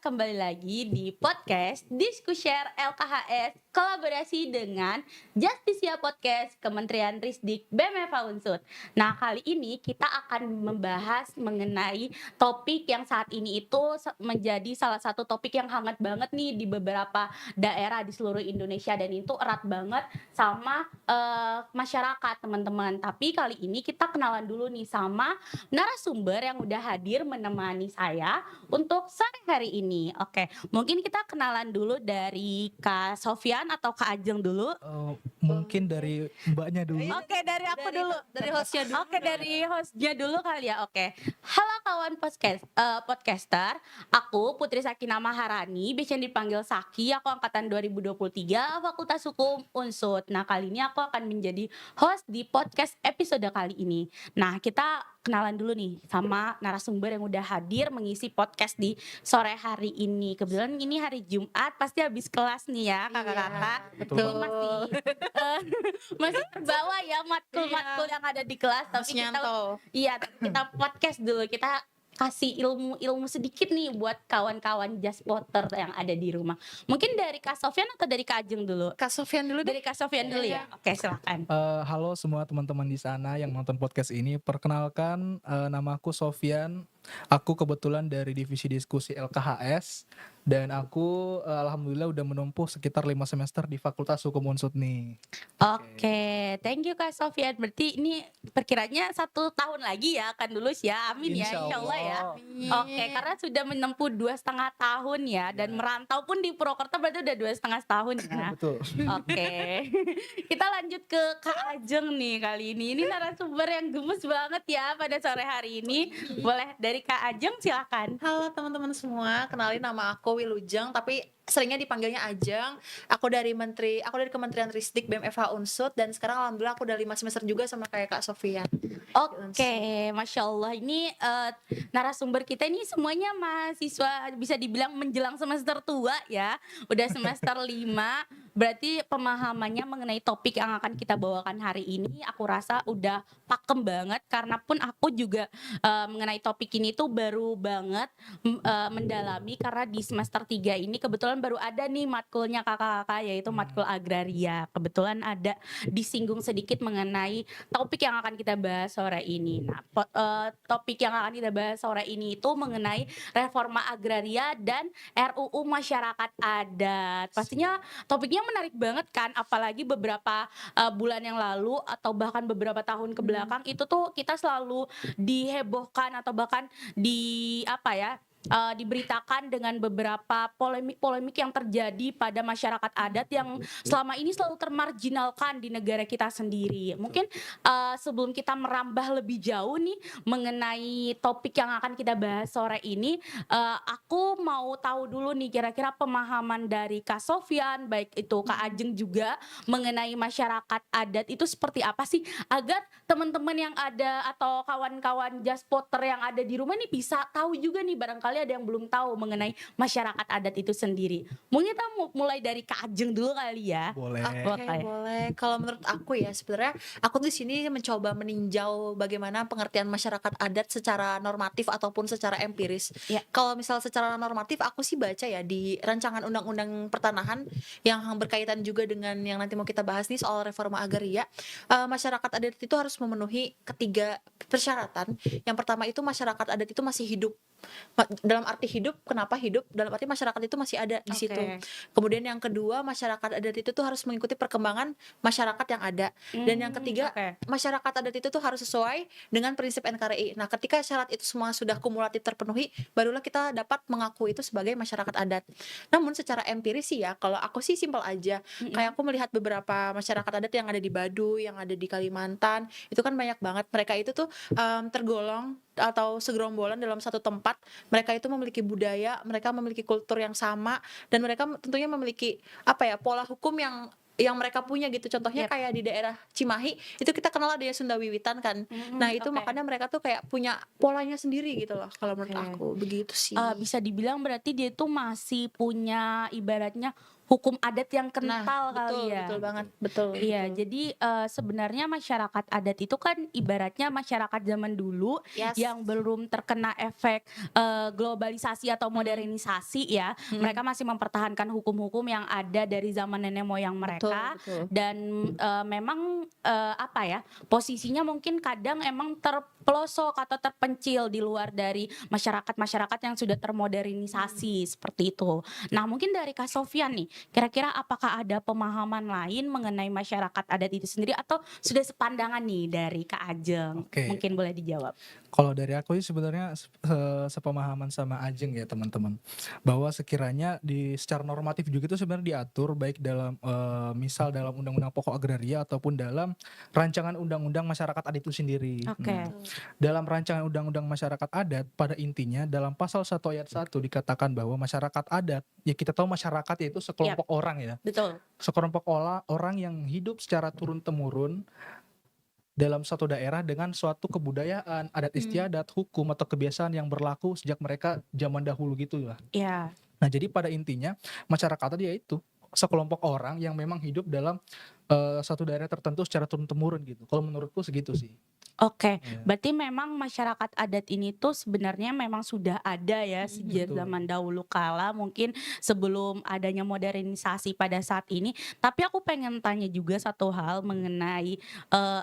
kembali lagi di podcast Diskushare LKHS kolaborasi dengan Justisia Podcast Kementerian Risdik BMFA Unsut. Nah, kali ini kita akan membahas mengenai topik yang saat ini itu menjadi salah satu topik yang hangat banget nih di beberapa daerah di seluruh Indonesia, dan itu erat banget sama masyarakat, teman-teman. Tapi kali ini kita kenalan dulu nih sama narasumber yang udah hadir menemani saya untuk sore hari ini. Oke, mungkin kita kenalan dulu dari Kak Sofyan atau Kak Ajeng dulu. Mungkin dari mbaknya dulu. Oke, dari aku dulu. Dari hostnya dulu. Oke, dari hostnya dulu kali ya. Oke. Halo kawan podcaster. Aku Putri Sakina Maharani, biasa dipanggil Saki. Aku angkatan 2023, Fakultas Hukum Unsut. Nah, kali ini aku akan menjadi host di podcast episode kali ini. Nah, kita kenalan dulu nih sama narasumber yang udah hadir mengisi podcast di sore hari ini. Kebetulan ini hari Jumat, pasti habis kelas nih ya kakak-kakak. Betul. Ini masih terbawa ya matkul-matkul yang ada di kelas, tapi kita podcast dulu, kita kasih ilmu sedikit nih buat kawan-kawan Jaspotter yang ada di rumah. Mungkin dari Kak Sofyan atau dari Kak Ajeng dulu? Kak Sofyan dulu deh. Dari Kak Sofyan dulu ya. Oke, silakan. Halo semua teman-teman di sana yang nonton podcast ini. Perkenalkan, namaku Sofyan. Aku kebetulan dari divisi diskusi LKHS, dan aku alhamdulillah udah menempuh sekitar 5 semester di Fakultas Hukum Unsut nih. Oke, thank you Kak Sofyan. Berarti ini perkiranya 1 tahun lagi ya akan lulus ya. Amin ya, insya Allah ya. Oke, karena sudah menempuh 2,5 tahun ya, dan merantau pun di Purwokerto berarti udah 2,5 tahun ya. Betul. Oke, kita lanjut ke Kak Ajeng nih kali ini. Ini narasumber yang gemes banget ya pada sore hari ini. Boleh dari Kak Ajeng, silakan. Halo teman-teman semua, kenalin nama aku Wilujeng, tapi seringnya dipanggilnya Ajeng. Aku dari Kementerian Risdik BMFH Unsut, dan sekarang alhamdulillah aku udah 5 semester juga sama kayak Kak Sofyan. Oke, Masya Allah. Ini narasumber kita ini semuanya mahasiswa, bisa dibilang menjelang semester tua ya. Udah semester 5, berarti pemahamannya mengenai topik yang akan kita bawakan hari ini aku rasa udah pakem banget, karena pun aku juga mengenai topik ini tuh baru banget mendalami, karena di semester 3 ini kebetulan baru ada nih matkulnya kakak-kakak, yaitu matkul agraria. Kebetulan ada disinggung sedikit mengenai topik yang akan kita bahas sore ini. Nah, topik yang akan kita bahas sore ini itu mengenai reforma agraria dan RUU masyarakat adat. Pastinya topiknya menarik banget kan, apalagi beberapa bulan yang lalu atau bahkan beberapa tahun ke belakang itu tuh kita selalu dihebohkan atau bahkan diberitakan dengan beberapa polemik yang terjadi pada masyarakat adat yang selama ini selalu termarginalkan di negara kita sendiri. Mungkin sebelum kita merambah lebih jauh nih mengenai topik yang akan kita bahas sore ini, aku mau tahu dulu nih kira-kira pemahaman dari Kak Sofyan, baik itu Kak Ajeng juga, mengenai masyarakat adat itu seperti apa sih, agar teman-teman yang ada atau kawan-kawan Jaspotter yang ada di rumah nih bisa tahu juga nih, barangkali ada yang belum tahu mengenai masyarakat adat itu sendiri. Mungkin kita mulai dari Kak Ajeng dulu kali ya. Boleh. Oke, boleh. Kalau menurut aku ya, sebenarnya aku di sini mencoba meninjau bagaimana pengertian masyarakat adat secara normatif ataupun secara empiris. Ya. Kalau misal secara normatif, aku sih baca ya di rancangan undang-undang pertanahan yang berkaitan juga dengan yang nanti mau kita bahas nih soal reforma agraria. Masyarakat adat itu harus memenuhi 3 persyaratan. Yang pertama itu masyarakat adat itu masih hidup. Dalam arti hidup, kenapa hidup? Dalam arti masyarakat itu masih ada di situ. Kemudian yang kedua, masyarakat adat itu tuh harus mengikuti perkembangan masyarakat yang ada. Dan yang ketiga, masyarakat adat itu tuh harus sesuai dengan prinsip NKRI. Nah, ketika syarat itu semua sudah kumulatif terpenuhi, barulah kita dapat mengaku itu sebagai masyarakat adat. Namun secara empiris sih ya, kalau aku sih simpel aja. Kayak aku melihat beberapa masyarakat adat yang ada di Baduy, yang ada di Kalimantan, itu kan banyak banget. Mereka itu tuh tergolong atau segerombolan dalam satu tempat. Mereka itu memiliki budaya, mereka memiliki kultur yang sama, dan mereka tentunya memiliki pola hukum yang yang mereka punya gitu. Contohnya Yap. kayak di daerah Cimahi itu kita kenal adanya Sunda Wiwitan kan. Nah itu Oke. makanya mereka tuh kayak punya polanya sendiri gitu loh kalau menurut Oke. aku begitu sih. Bisa dibilang berarti dia tuh masih punya ibaratnya hukum adat yang Nah kental betul kali ya? betul banget betul Iya, betul. jadi, sebenarnya masyarakat adat itu kan ibaratnya masyarakat zaman dulu Yes. yang belum terkena efek, globalisasi atau modernisasi ya. Mereka masih mempertahankan hukum-hukum yang ada dari zaman nenek moyang Betul mereka betul. dan, memang, apa ya, posisinya mungkin kadang emang terpelosok atau terpencil di luar dari masyarakat-masyarakat yang sudah termodernisasi, seperti itu. Nah, mungkin dari Kak Sofyan nih, kira-kira apakah ada pemahaman lain mengenai masyarakat adat itu sendiri atau sudah sepandangan nih dari Kak Ajeng? Oke. Mungkin boleh dijawab. Kalau dari aku sih sebenarnya sepemahaman sama Ajeng ya teman-teman, bahwa sekiranya secara normatif juga itu sebenarnya diatur baik dalam misal dalam Undang-Undang Pokok Agraria ataupun dalam rancangan Undang-Undang Masyarakat Adat itu sendiri. Oke. Nah, dalam rancangan Undang-Undang Masyarakat Adat pada intinya dalam pasal 1 ayat 1 dikatakan bahwa masyarakat adat, ya kita tahu masyarakat yaitu sekelompok orang ya, Betul. sekelompok orang yang hidup secara turun-temurun dalam suatu daerah dengan suatu kebudayaan, adat istiadat, hukum atau kebiasaan yang berlaku sejak mereka zaman dahulu gitu lah. Iya. Nah, jadi pada intinya masyarakat tadi yaitu sekelompok orang yang memang hidup dalam satu daerah tertentu secara turun-temurun gitu. Kalau menurutku segitu sih. Oke, Iya. berarti memang masyarakat adat ini tuh sebenarnya memang sudah ada ya sejak Betul. zaman dahulu kala, mungkin sebelum adanya modernisasi pada saat ini. Tapi aku pengen tanya juga satu hal mengenai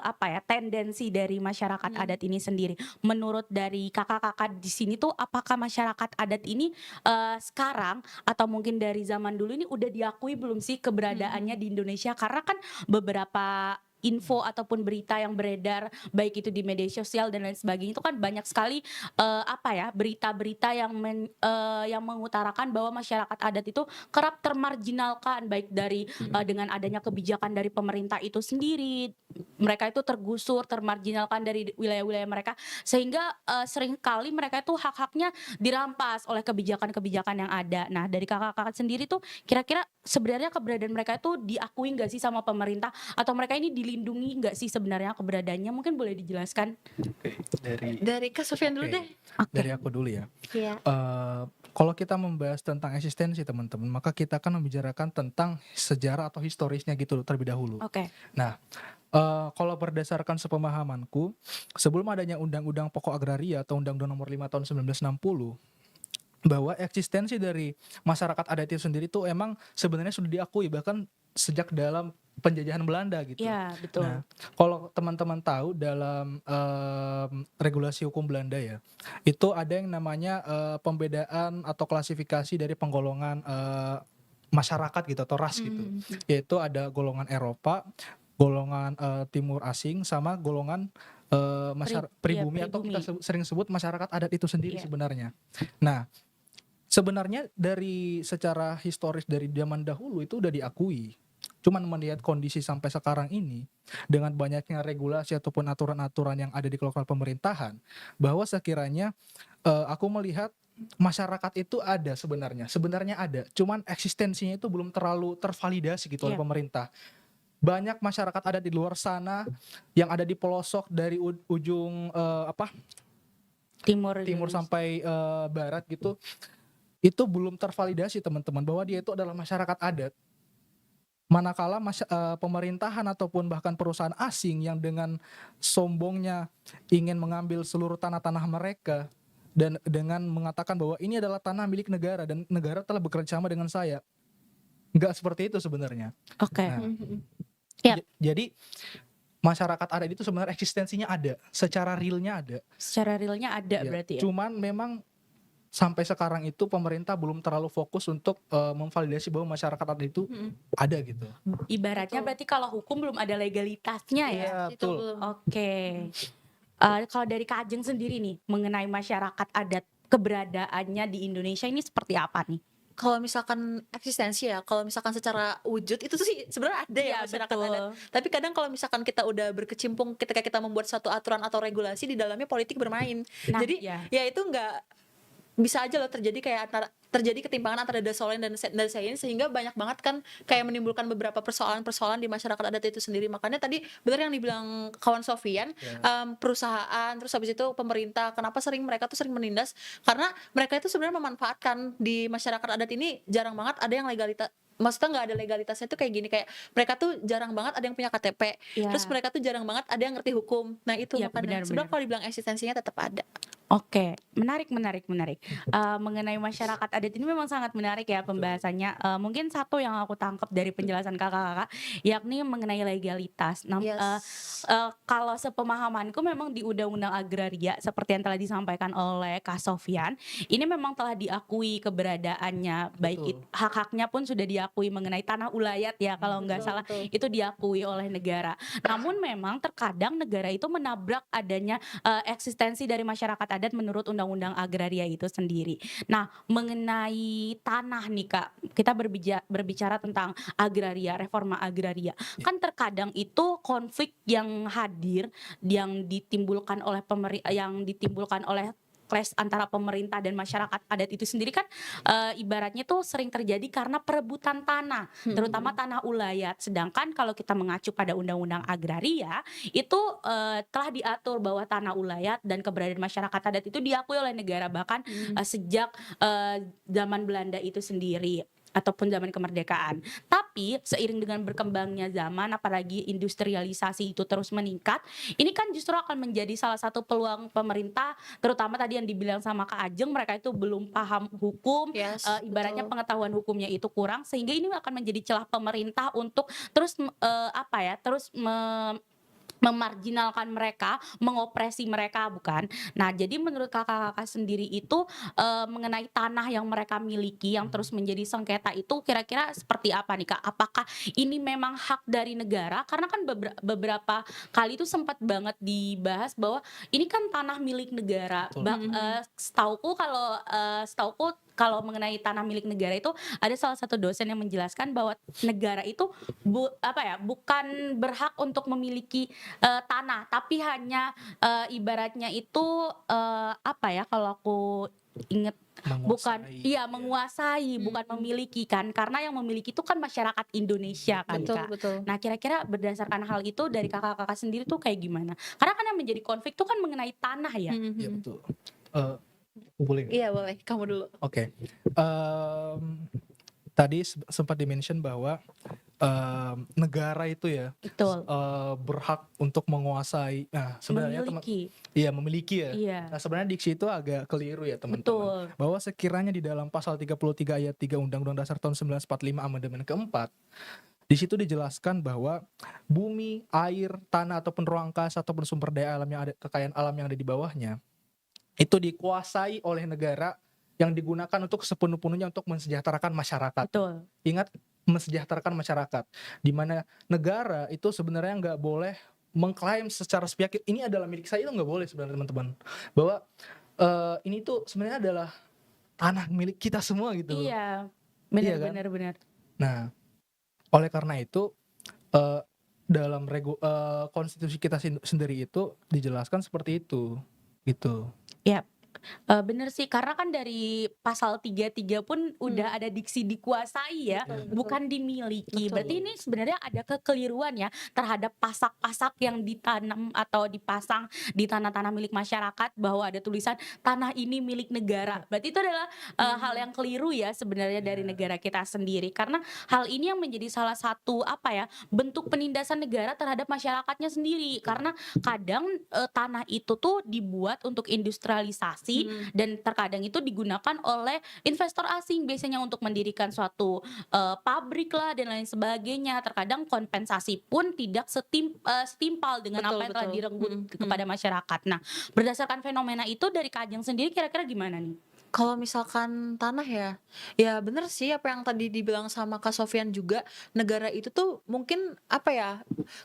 apa ya, tendensi dari masyarakat adat ini sendiri. Menurut dari kakak-kakak di sini tuh apakah masyarakat adat ini sekarang atau mungkin dari zaman dulu ini udah diakui belum sih keberadaannya di Indonesia? Karena kan beberapa info ataupun berita yang beredar baik itu di media sosial dan lain sebagainya itu kan banyak sekali apa ya, berita-berita yang mengutarakan bahwa masyarakat adat itu kerap termarginalkan baik dari dengan adanya kebijakan dari pemerintah itu sendiri. Mereka itu tergusur, termarginalkan dari wilayah-wilayah mereka sehingga seringkali mereka itu hak-haknya dirampas oleh kebijakan-kebijakan yang ada. Nah, dari kakak-kakak sendiri tuh kira-kira sebenarnya keberadaan mereka itu diakui nggak sih sama pemerintah atau mereka ini dilindungi nggak sih sebenarnya keberadaannya? Mungkin boleh dijelaskan. Oke, Dari Kak Sofyan dulu Oke. deh. Oke. dari aku dulu ya. Iya. Kalau kita membahas tentang eksistensi teman-teman, maka kita akan membicarakan tentang sejarah atau historisnya gitu terlebih dahulu. Oke. Nah, kalau berdasarkan sepemahamanku, sebelum adanya Undang-Undang Pokok Agraria atau Undang-Undang Nomor 5 Tahun 1960, bahwa eksistensi dari masyarakat adat itu sendiri tuh emang sebenarnya sudah diakui bahkan sejak dalam penjajahan Belanda gitu. Iya, betul. Nah, kalau teman-teman tahu dalam regulasi hukum Belanda ya, itu ada yang namanya pembedaan atau klasifikasi dari penggolongan masyarakat gitu atau ras gitu. Yaitu ada golongan Eropa, golongan Timur Asing, sama golongan pribumi atau kita sering sebut masyarakat adat itu sendiri Iya. sebenarnya. Nah, sebenarnya dari secara historis dari zaman dahulu itu udah diakui. Cuman melihat kondisi sampai sekarang ini dengan banyaknya regulasi ataupun aturan-aturan yang ada di kelompok pemerintahan, bahwa sekiranya aku melihat masyarakat itu ada sebenarnya ada, cuman eksistensinya itu belum terlalu tervalidasi gitu oleh Iya. pemerintah. Banyak masyarakat adat di luar sana yang ada di pelosok dari ujung Timur timur Indonesia. sampai barat gitu, itu belum tervalidasi teman-teman bahwa dia itu adalah masyarakat adat. Manakala pemerintahan ataupun bahkan perusahaan asing yang dengan sombongnya ingin mengambil seluruh tanah-tanah mereka dan dengan mengatakan bahwa ini adalah tanah milik negara dan negara telah bekerja sama dengan saya. Nggak seperti itu sebenarnya. Oke. Nah, Yap. jadi masyarakat adat itu sebenarnya eksistensinya ada, secara realnya ada. Secara realnya ada Ya, berarti ya. cuman memang sampai sekarang itu pemerintah belum terlalu fokus untuk memvalidasi bahwa masyarakat adat itu ada gitu. Ibaratnya Betul. berarti kalau hukum belum ada legalitasnya ya. Iya, Itu betul. belum. Oke. Kalau dari Kak Ajeng sendiri nih mengenai masyarakat adat keberadaannya di Indonesia ini seperti apa nih? Kalau misalkan eksistensi ya, kalau misalkan secara wujud itu sih sebenarnya ada ya Iya, masyarakat betul. adat. Tapi kadang kalau misalkan kita udah berkecimpung ketika kita membuat suatu aturan atau regulasi di dalamnya politik bermain. Nah, Jadi ya. ya itu nggak bisa aja loh terjadi ketimpangan antara dasa lain dan dasa ini, sehingga banyak banget kan kayak menimbulkan beberapa persoalan-persoalan di masyarakat adat itu sendiri. Makanya tadi bener yang dibilang kawan Sofian, Ya. perusahaan, terus habis itu pemerintah, kenapa mereka tuh sering menindas, karena mereka itu sebenarnya memanfaatkan di masyarakat adat ini jarang banget ada yang maksudnya nggak ada legalitasnya tuh kayak gini, kayak mereka tuh jarang banget ada yang punya KTP, terus Iya, mereka tuh jarang banget ada yang ngerti hukum. Nah itu iya makanya benar-benar. sebenarnya kalau dibilang eksistensinya tetap ada. Oke, menarik menarik menarik. Mengenai masyarakat adat ini memang sangat menarik ya Betul. pembahasannya. Mungkin satu yang aku tangkap dari penjelasan Kakak-kakak, yakni mengenai legalitas. Nah, Yes. kalau sepemahamanku memang di Undang-Undang Agraria seperti yang telah disampaikan oleh Kak Sofyan, ini memang telah diakui keberadaannya, baik Betul. hak-haknya pun sudah diakui mengenai tanah ulayat ya kalau nggak Betul salah betul. itu diakui oleh negara. Namun memang terkadang negara itu menabrak adanya eksistensi dari masyarakat adat menurut Undang-Undang Agraria itu sendiri. Nah, mengenai tanah nih Kak, kita berbicara tentang agraria, reforma agraria. Ya. Kan terkadang itu konflik yang hadir yang ditimbulkan oleh clash antara pemerintah dan masyarakat adat itu sendiri kan ibaratnya tuh sering terjadi karena perebutan tanah, terutama tanah ulayat. Sedangkan kalau kita mengacu pada Undang-Undang Agraria itu telah diatur bahwa tanah ulayat dan keberadaan masyarakat adat itu diakui oleh negara bahkan sejak zaman Belanda itu sendiri ataupun zaman kemerdekaan. Tapi seiring dengan berkembangnya zaman apalagi industrialisasi itu terus meningkat, ini kan justru akan menjadi salah satu peluang pemerintah terutama tadi yang dibilang sama Kak Ajeng mereka itu belum paham hukum, Yes, ibaratnya betul. pengetahuan hukumnya itu kurang sehingga ini akan menjadi celah pemerintah untuk terus apa ya, terus memarginalkan mereka, mengopresi mereka, bukan? Nah, jadi menurut Kakak-kakak sendiri itu, mengenai tanah yang mereka miliki yang terus menjadi sengketa itu kira-kira seperti apa nih, Kak? Apakah ini memang hak dari negara? Karena kan beberapa kali itu sempat banget dibahas bahwa ini kan tanah milik negara. Betul. Setauku kalau mengenai tanah milik negara itu ada salah satu dosen yang menjelaskan bahwa negara itu bukan berhak untuk memiliki tanah, tapi hanya, ibaratnya itu, apa ya, kalau aku inget bukan Menguasai. iya, Ya. menguasai, bukan Mhm. memiliki kan, karena yang memiliki itu kan masyarakat Indonesia kan, Betul Kak. betul. Nah, kira-kira berdasarkan hal itu dari Kakak-kakak sendiri tuh kayak gimana? Karena kan yang menjadi konflik tuh kan mengenai tanah ya? Mhm Iya mhm. betul. Eh, boleh nggak? Iya boleh, kamu dulu. Oke. Tadi sempat di-mention bahwa negara itu ya Betul, berhak untuk menguasai. Nah, sebenarnya memiliki. memiliki ya. Iya, Nah, sebenarnya diksi itu agak keliru ya, teman-teman. betul. Bahwa sekiranya di dalam pasal 33 ayat 3 Undang-Undang Dasar tahun 1945 amandemen keempat, di situ dijelaskan bahwa bumi, air, tanah ataupun ruang angkasa ataupun sumber daya alam yang ada, kekayaan alam yang ada di bawahnya itu dikuasai oleh negara yang digunakan untuk sepenuh-penuhnya untuk mensejahterakan masyarakat. Betul. Ingat, mensejahterakan masyarakat, di mana negara itu sebenarnya nggak boleh mengklaim secara sepihak ini adalah milik saya, itu nggak boleh sebenarnya, teman-teman. Bahwa ini tuh sebenarnya adalah tanah milik kita semua gitu loh. Iya, Iya benar kan? benar benar. Nah, oleh karena itu eh, dalam konstitusi kita sendiri itu dijelaskan seperti itu gitu. Iya. Bener sih, karena kan dari pasal 33 pun udah ada diksi dikuasai ya, Betul betul. bukan dimiliki. Betul. Berarti ini sebenarnya ada kekeliruan ya terhadap pasak-pasak yang ditanam atau dipasang di tanah-tanah milik masyarakat bahwa ada tulisan tanah ini milik negara. Berarti itu adalah hal yang keliru ya sebenarnya dari Ya. negara kita sendiri. Karena hal ini yang menjadi salah satu bentuk penindasan negara terhadap masyarakatnya sendiri. Karena kadang tanah itu tuh dibuat untuk industrialisasi dan terkadang itu digunakan oleh investor asing biasanya untuk mendirikan suatu pabrik lah dan lain sebagainya. Terkadang kompensasi pun tidak setimpal dengan Betul apa yang telah betul. direnggut kepada masyarakat. Nah, berdasarkan fenomena itu dari Kak Ajeng sendiri kira-kira gimana nih? Kalau misalkan tanah ya bener sih apa yang tadi dibilang sama Kak Sofyan juga, negara itu tuh mungkin apa ya,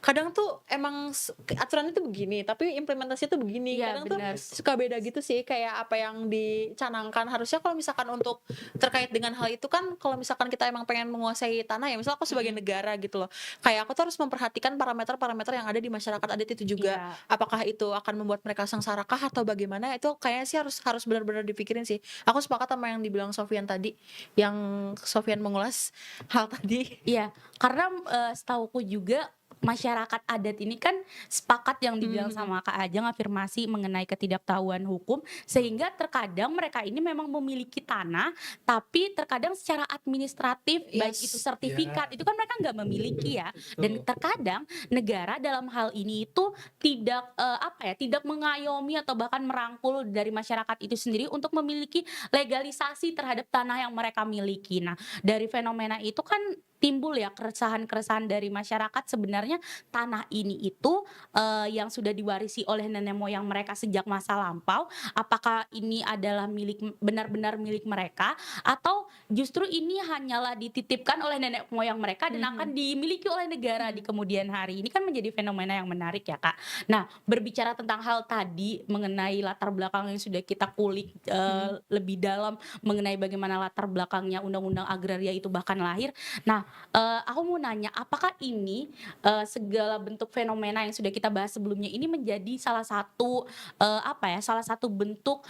kadang tuh emang aturannya tuh begini, tapi implementasinya tuh begini. Iya, Kadang tuh benar. suka beda gitu sih, kayak apa yang dicanangkan. Harusnya kalau misalkan untuk terkait dengan hal itu kan, kalau misalkan kita emang pengen menguasai tanah ya, misal aku sebagai negara gitu loh, kayak aku tuh harus memperhatikan parameter-parameter yang ada di masyarakat adat itu juga. Iya, Apakah itu akan membuat mereka sengsara kah atau bagaimana, itu kayaknya sih harus harus benar-benar dipikirin sih. Aku sepakat sama yang dibilang Sofyan tadi, yang Sofyan mengulas hal tadi. Iya, karena, setahuku juga masyarakat adat ini kan sepakat yang dibilang Mhm, sama Kak Ajeng, afirmasi mengenai ketidaktahuan hukum, sehingga terkadang mereka ini memang memiliki tanah, tapi terkadang secara administratif, baik itu yes. sertifikat, Ya, itu kan mereka nggak memiliki ya. Dan betul. terkadang negara dalam hal ini itu tidak, apa ya, tidak mengayomi atau bahkan merangkul dari masyarakat itu sendiri untuk memiliki legalisasi terhadap tanah yang mereka miliki. Nah, dari fenomena itu kan timbul ya keresahan-keresahan dari masyarakat sebenarnya tanah ini itu, yang sudah diwarisi oleh nenek moyang mereka sejak masa lampau, apakah ini adalah benar-benar milik mereka atau justru ini hanyalah dititipkan oleh nenek moyang mereka dan akan Mhm, dimiliki oleh negara di mhm, kemudian hari. Ini kan menjadi fenomena yang menarik ya, Kak. Nah, berbicara tentang hal tadi mengenai latar belakang yang sudah kita kulik, mhm, lebih dalam mengenai bagaimana latar belakangnya undang-undang agraria itu bahkan lahir. Nah, aku mau nanya, apakah ini, segala bentuk fenomena yang sudah kita bahas sebelumnya ini menjadi salah satu, apa ya, salah satu bentuk,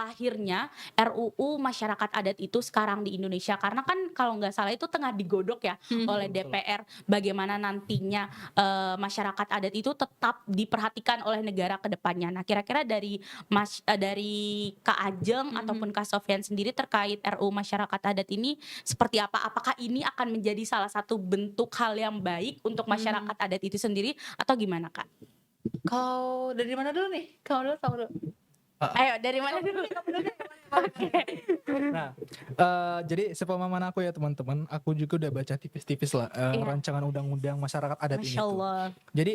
lahirnya RUU masyarakat adat itu sekarang di Indonesia? Karena kan kalau nggak salah itu tengah digodok ya oleh mhm. Betul. DPR, bagaimana nantinya, masyarakat adat itu tetap diperhatikan oleh negara ke depannya. Nah, kira-kira dari Kak Ajeng ataupun Mhm, Kak Sofyan sendiri terkait RUU masyarakat adat ini seperti apa? Apakah ini akan menjadi salah satu bentuk hal yang baik untuk mhm. masyarakat adat itu sendiri atau gimana, Kak? Kalau dari mana dulu nih? Kamu dulu. Ah, Ayo dari mana dulu? Kamu dulu deh, Oke. boleh. Nah, jadi sepemahaman aku ya teman-teman, aku juga udah baca tipis-tipis lah, Iya, rancangan undang-undang masyarakat adat ini Masya tuh. Allah. Jadi,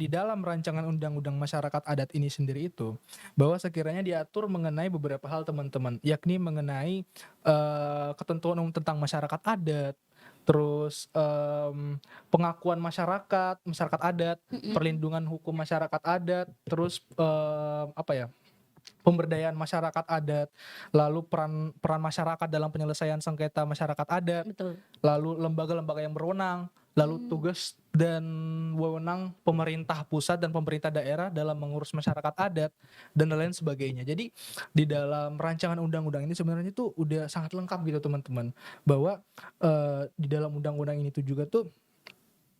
di dalam rancangan undang-undang masyarakat adat ini sendiri itu, bahwa sekiranya diatur mengenai beberapa hal teman-teman, yakni mengenai, ketentuan umum tentang masyarakat adat, terus, pengakuan masyarakat adat, Mhm. perlindungan hukum masyarakat adat, terus, apa ya, pemberdayaan masyarakat adat, lalu peran peran masyarakat dalam penyelesaian sengketa masyarakat adat, Betul. lalu lembaga-lembaga yang berwenang, lalu Mmm, tugas dan wewenang pemerintah pusat dan pemerintah daerah dalam mengurus masyarakat adat, dan lain sebagainya. Jadi, di dalam rancangan undang-undang ini sebenarnya tuh udah sangat lengkap gitu teman-teman, bahwa, di dalam undang-undang ini tuh juga tuh,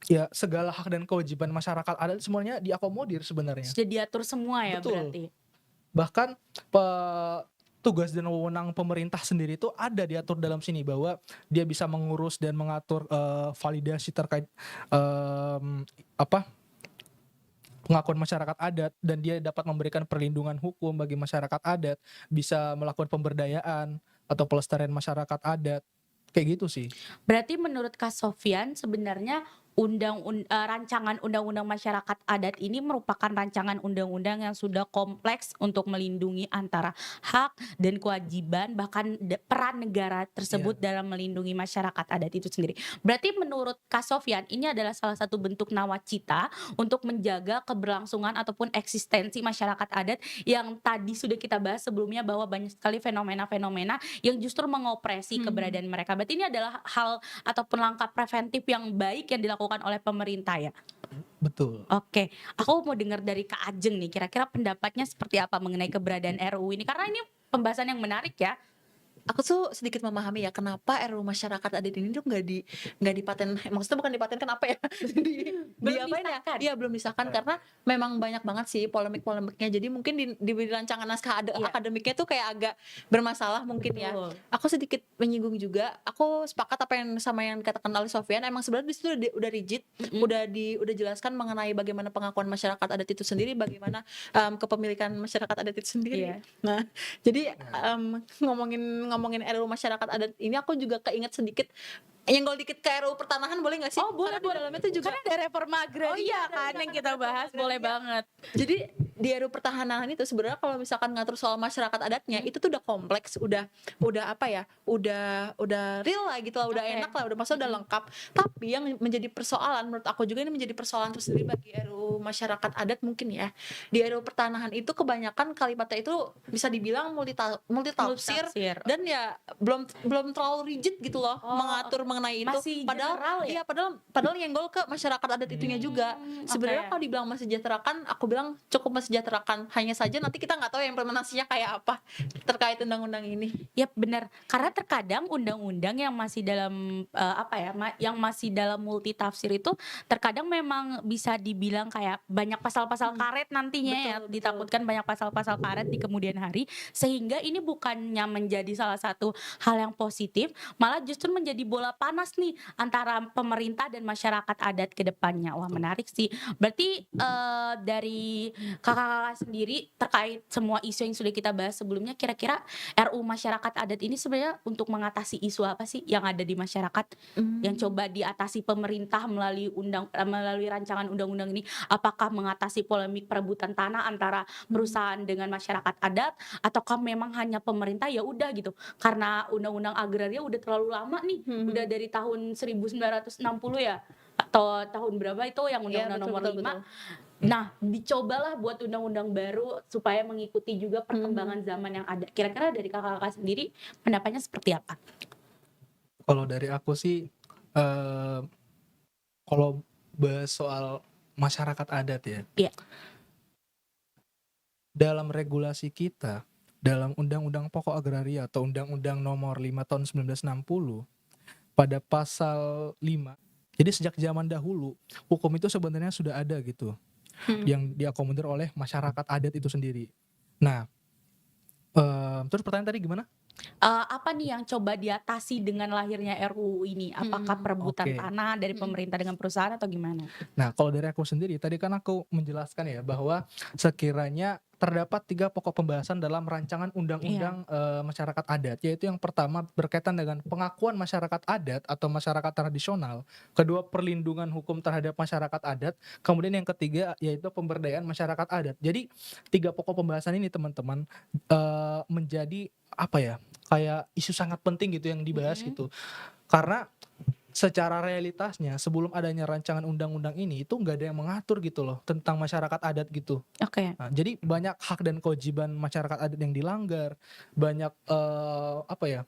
ya segala hak dan kewajiban masyarakat adat semuanya diakomodir sebenarnya. sudah diatur semua ya Betul. berarti? Bahkan tugas dan wewenang pemerintah sendiri itu ada diatur dalam sini bahwa dia bisa mengurus dan mengatur, validasi terkait, mmm, apa, pengakuan masyarakat adat dan dia dapat memberikan perlindungan hukum bagi masyarakat adat, bisa melakukan pemberdayaan atau pelestarian masyarakat adat, kayak gitu sih. Berarti menurut Kak Sofyan sebenarnya rancangan undang-undang masyarakat adat ini merupakan rancangan undang-undang yang sudah kompleks untuk melindungi antara hak dan kewajiban bahkan peran negara Iya, tersebut dalam melindungi masyarakat adat itu sendiri. Berarti menurut Kak Sofyan ini adalah salah satu bentuk nawacita untuk menjaga keberlangsungan ataupun eksistensi masyarakat adat yang tadi sudah kita bahas sebelumnya bahwa banyak sekali fenomena-fenomena yang justru mengopresi Mhm. keberadaan mereka. Berarti ini adalah hal ataupun langkah preventif yang baik yang dilakukan oleh pemerintah ya? betul. Oke, aku mau dengar dari Kak Ajeng nih, kira-kira pendapatnya seperti apa mengenai keberadaan RUU ini? Karena ini pembahasan yang menarik ya. Aku tuh sedikit memahami ya kenapa RUU masyarakat adat ini tuh nggak dipaten maksudnya bukan dipatenkan apa ya, di Belum apain ya? disahkan? Iya belum disahkan Nah, karena memang banyak banget sih polemik-polemiknya. Jadi mungkin di rancangan naskah Iya, akademiknya tuh kayak agak bermasalah mungkin ya. betul. Aku sedikit menyinggung juga, aku sepakat apa yang sama yang dikatakan oleh Sofyan, emang sebenarnya di situ udah rigid, Mhm, udah jelaskan mengenai bagaimana pengakuan masyarakat adat itu sendiri, bagaimana, kepemilikan masyarakat adat itu sendiri. iya. Nah, jadi, nah, ngomongin ngomongin RUU masyarakat adat ini aku juga keinget sedikit, nyenggol dikit ke RUU pertanahan boleh nggak sih? Oh boleh Karena di boleh, dalamnya tuh juga karena ada reforma oh iya agraria ada kan yang rencana kita reforma bahas, boleh agraria. banget. Jadi di RUU pertahanan itu sebenarnya kalau misalkan ngatur soal masyarakat adatnya Mhm, itu tuh udah kompleks, udah apa ya, udah real lah gitu lah, udah oke, enak lah, udah maksudnya udah mhm, lengkap. Tapi yang menjadi persoalan menurut aku juga ini menjadi persoalan tersendiri bagi RUU masyarakat adat mungkin ya. Di RUU pertanahan itu kebanyakan kalimatnya itu bisa dibilang multitafsir multitafsir. dan ya belum belum terlalu rigid gitu loh Oh, mengatur oke. mengenai itu. Masih Padahal general ya? iya padahal padahal nyenggol ke masyarakat adat itunya juga. Oke. Sebenarnya kalau dibilang mensejahterakan, aku bilang cukup mensejahterakan. Hanya saja nanti kita nggak tahu ya implementasinya kayak apa terkait undang-undang ini. Yap, benar. Karena terkadang undang-undang yang masih dalam apa ya, yang masih dalam multitafsir itu terkadang memang bisa dibilang kayak banyak pasal-pasal Hmm, karet nantinya ya, betul betul. ditakutkan banyak pasal-pasal karet di kemudian hari, sehingga ini bukannya menjadi salah satu hal yang positif, malah justru menjadi bola panas nih antara pemerintah dan masyarakat adat ke depannya. Wah, menarik sih. Berarti dari kakak-kakak sendiri terkait semua isu yang sudah kita bahas sebelumnya, kira-kira RU masyarakat adat ini sebenarnya untuk mengatasi isu apa sih yang ada di masyarakat yang Mmm. coba diatasi pemerintah melalui melalui rancangan undang-undang ini? Apakah mengatasi polemik perebutan tanah antara perusahaan dengan masyarakat adat, ataukah memang hanya pemerintah ya udah gitu karena undang-undang agraria udah terlalu lama nih, udah Mhm. dari tahun 1960 ya atau tahun berapa itu yang Iya, undang-undang betul nomor betul 5. betul. Nah, dicobalah buat undang-undang baru supaya mengikuti juga Mhm. perkembangan zaman yang ada. Kira-kira dari kakak-kakak sendiri pendapatnya seperti apa? Kalau dari aku sih, eee, kalau bahas soal masyarakat adat ya, Iya. dalam regulasi kita, dalam Undang-Undang Pokok Agraria atau Undang-Undang Nomor 5 Tahun 1960, pada pasal 5, jadi sejak zaman dahulu, hukum itu sebenarnya sudah ada gitu, Mhm. yang diakomodir oleh masyarakat adat itu sendiri. Nah, terus pertanyaan tadi gimana? Apa nih yang coba diatasi dengan lahirnya RUU ini? Apakah Mhm. perebutan Oke. tanah dari Mhm. pemerintah dengan perusahaan atau gimana? Nah, kalau dari aku sendiri, tadi kan aku menjelaskan ya bahwa sekiranya terdapat 3 pokok pembahasan dalam rancangan Iya. undang-undang, masyarakat adat, yaitu yang pertama berkaitan dengan pengakuan masyarakat adat atau masyarakat tradisional, kedua perlindungan hukum terhadap masyarakat adat, kemudian yang ketiga yaitu pemberdayaan masyarakat adat. Jadi 3 pokok pembahasan ini teman-teman, menjadi apa ya, kayak isu sangat penting gitu yang dibahas Mhm. gitu. Karena secara realitasnya sebelum adanya rancangan undang-undang ini itu nggak ada yang mengatur gitu loh tentang masyarakat adat gitu. Oke. Nah, jadi banyak hak dan kewajiban masyarakat adat yang dilanggar, banyak, apa ya,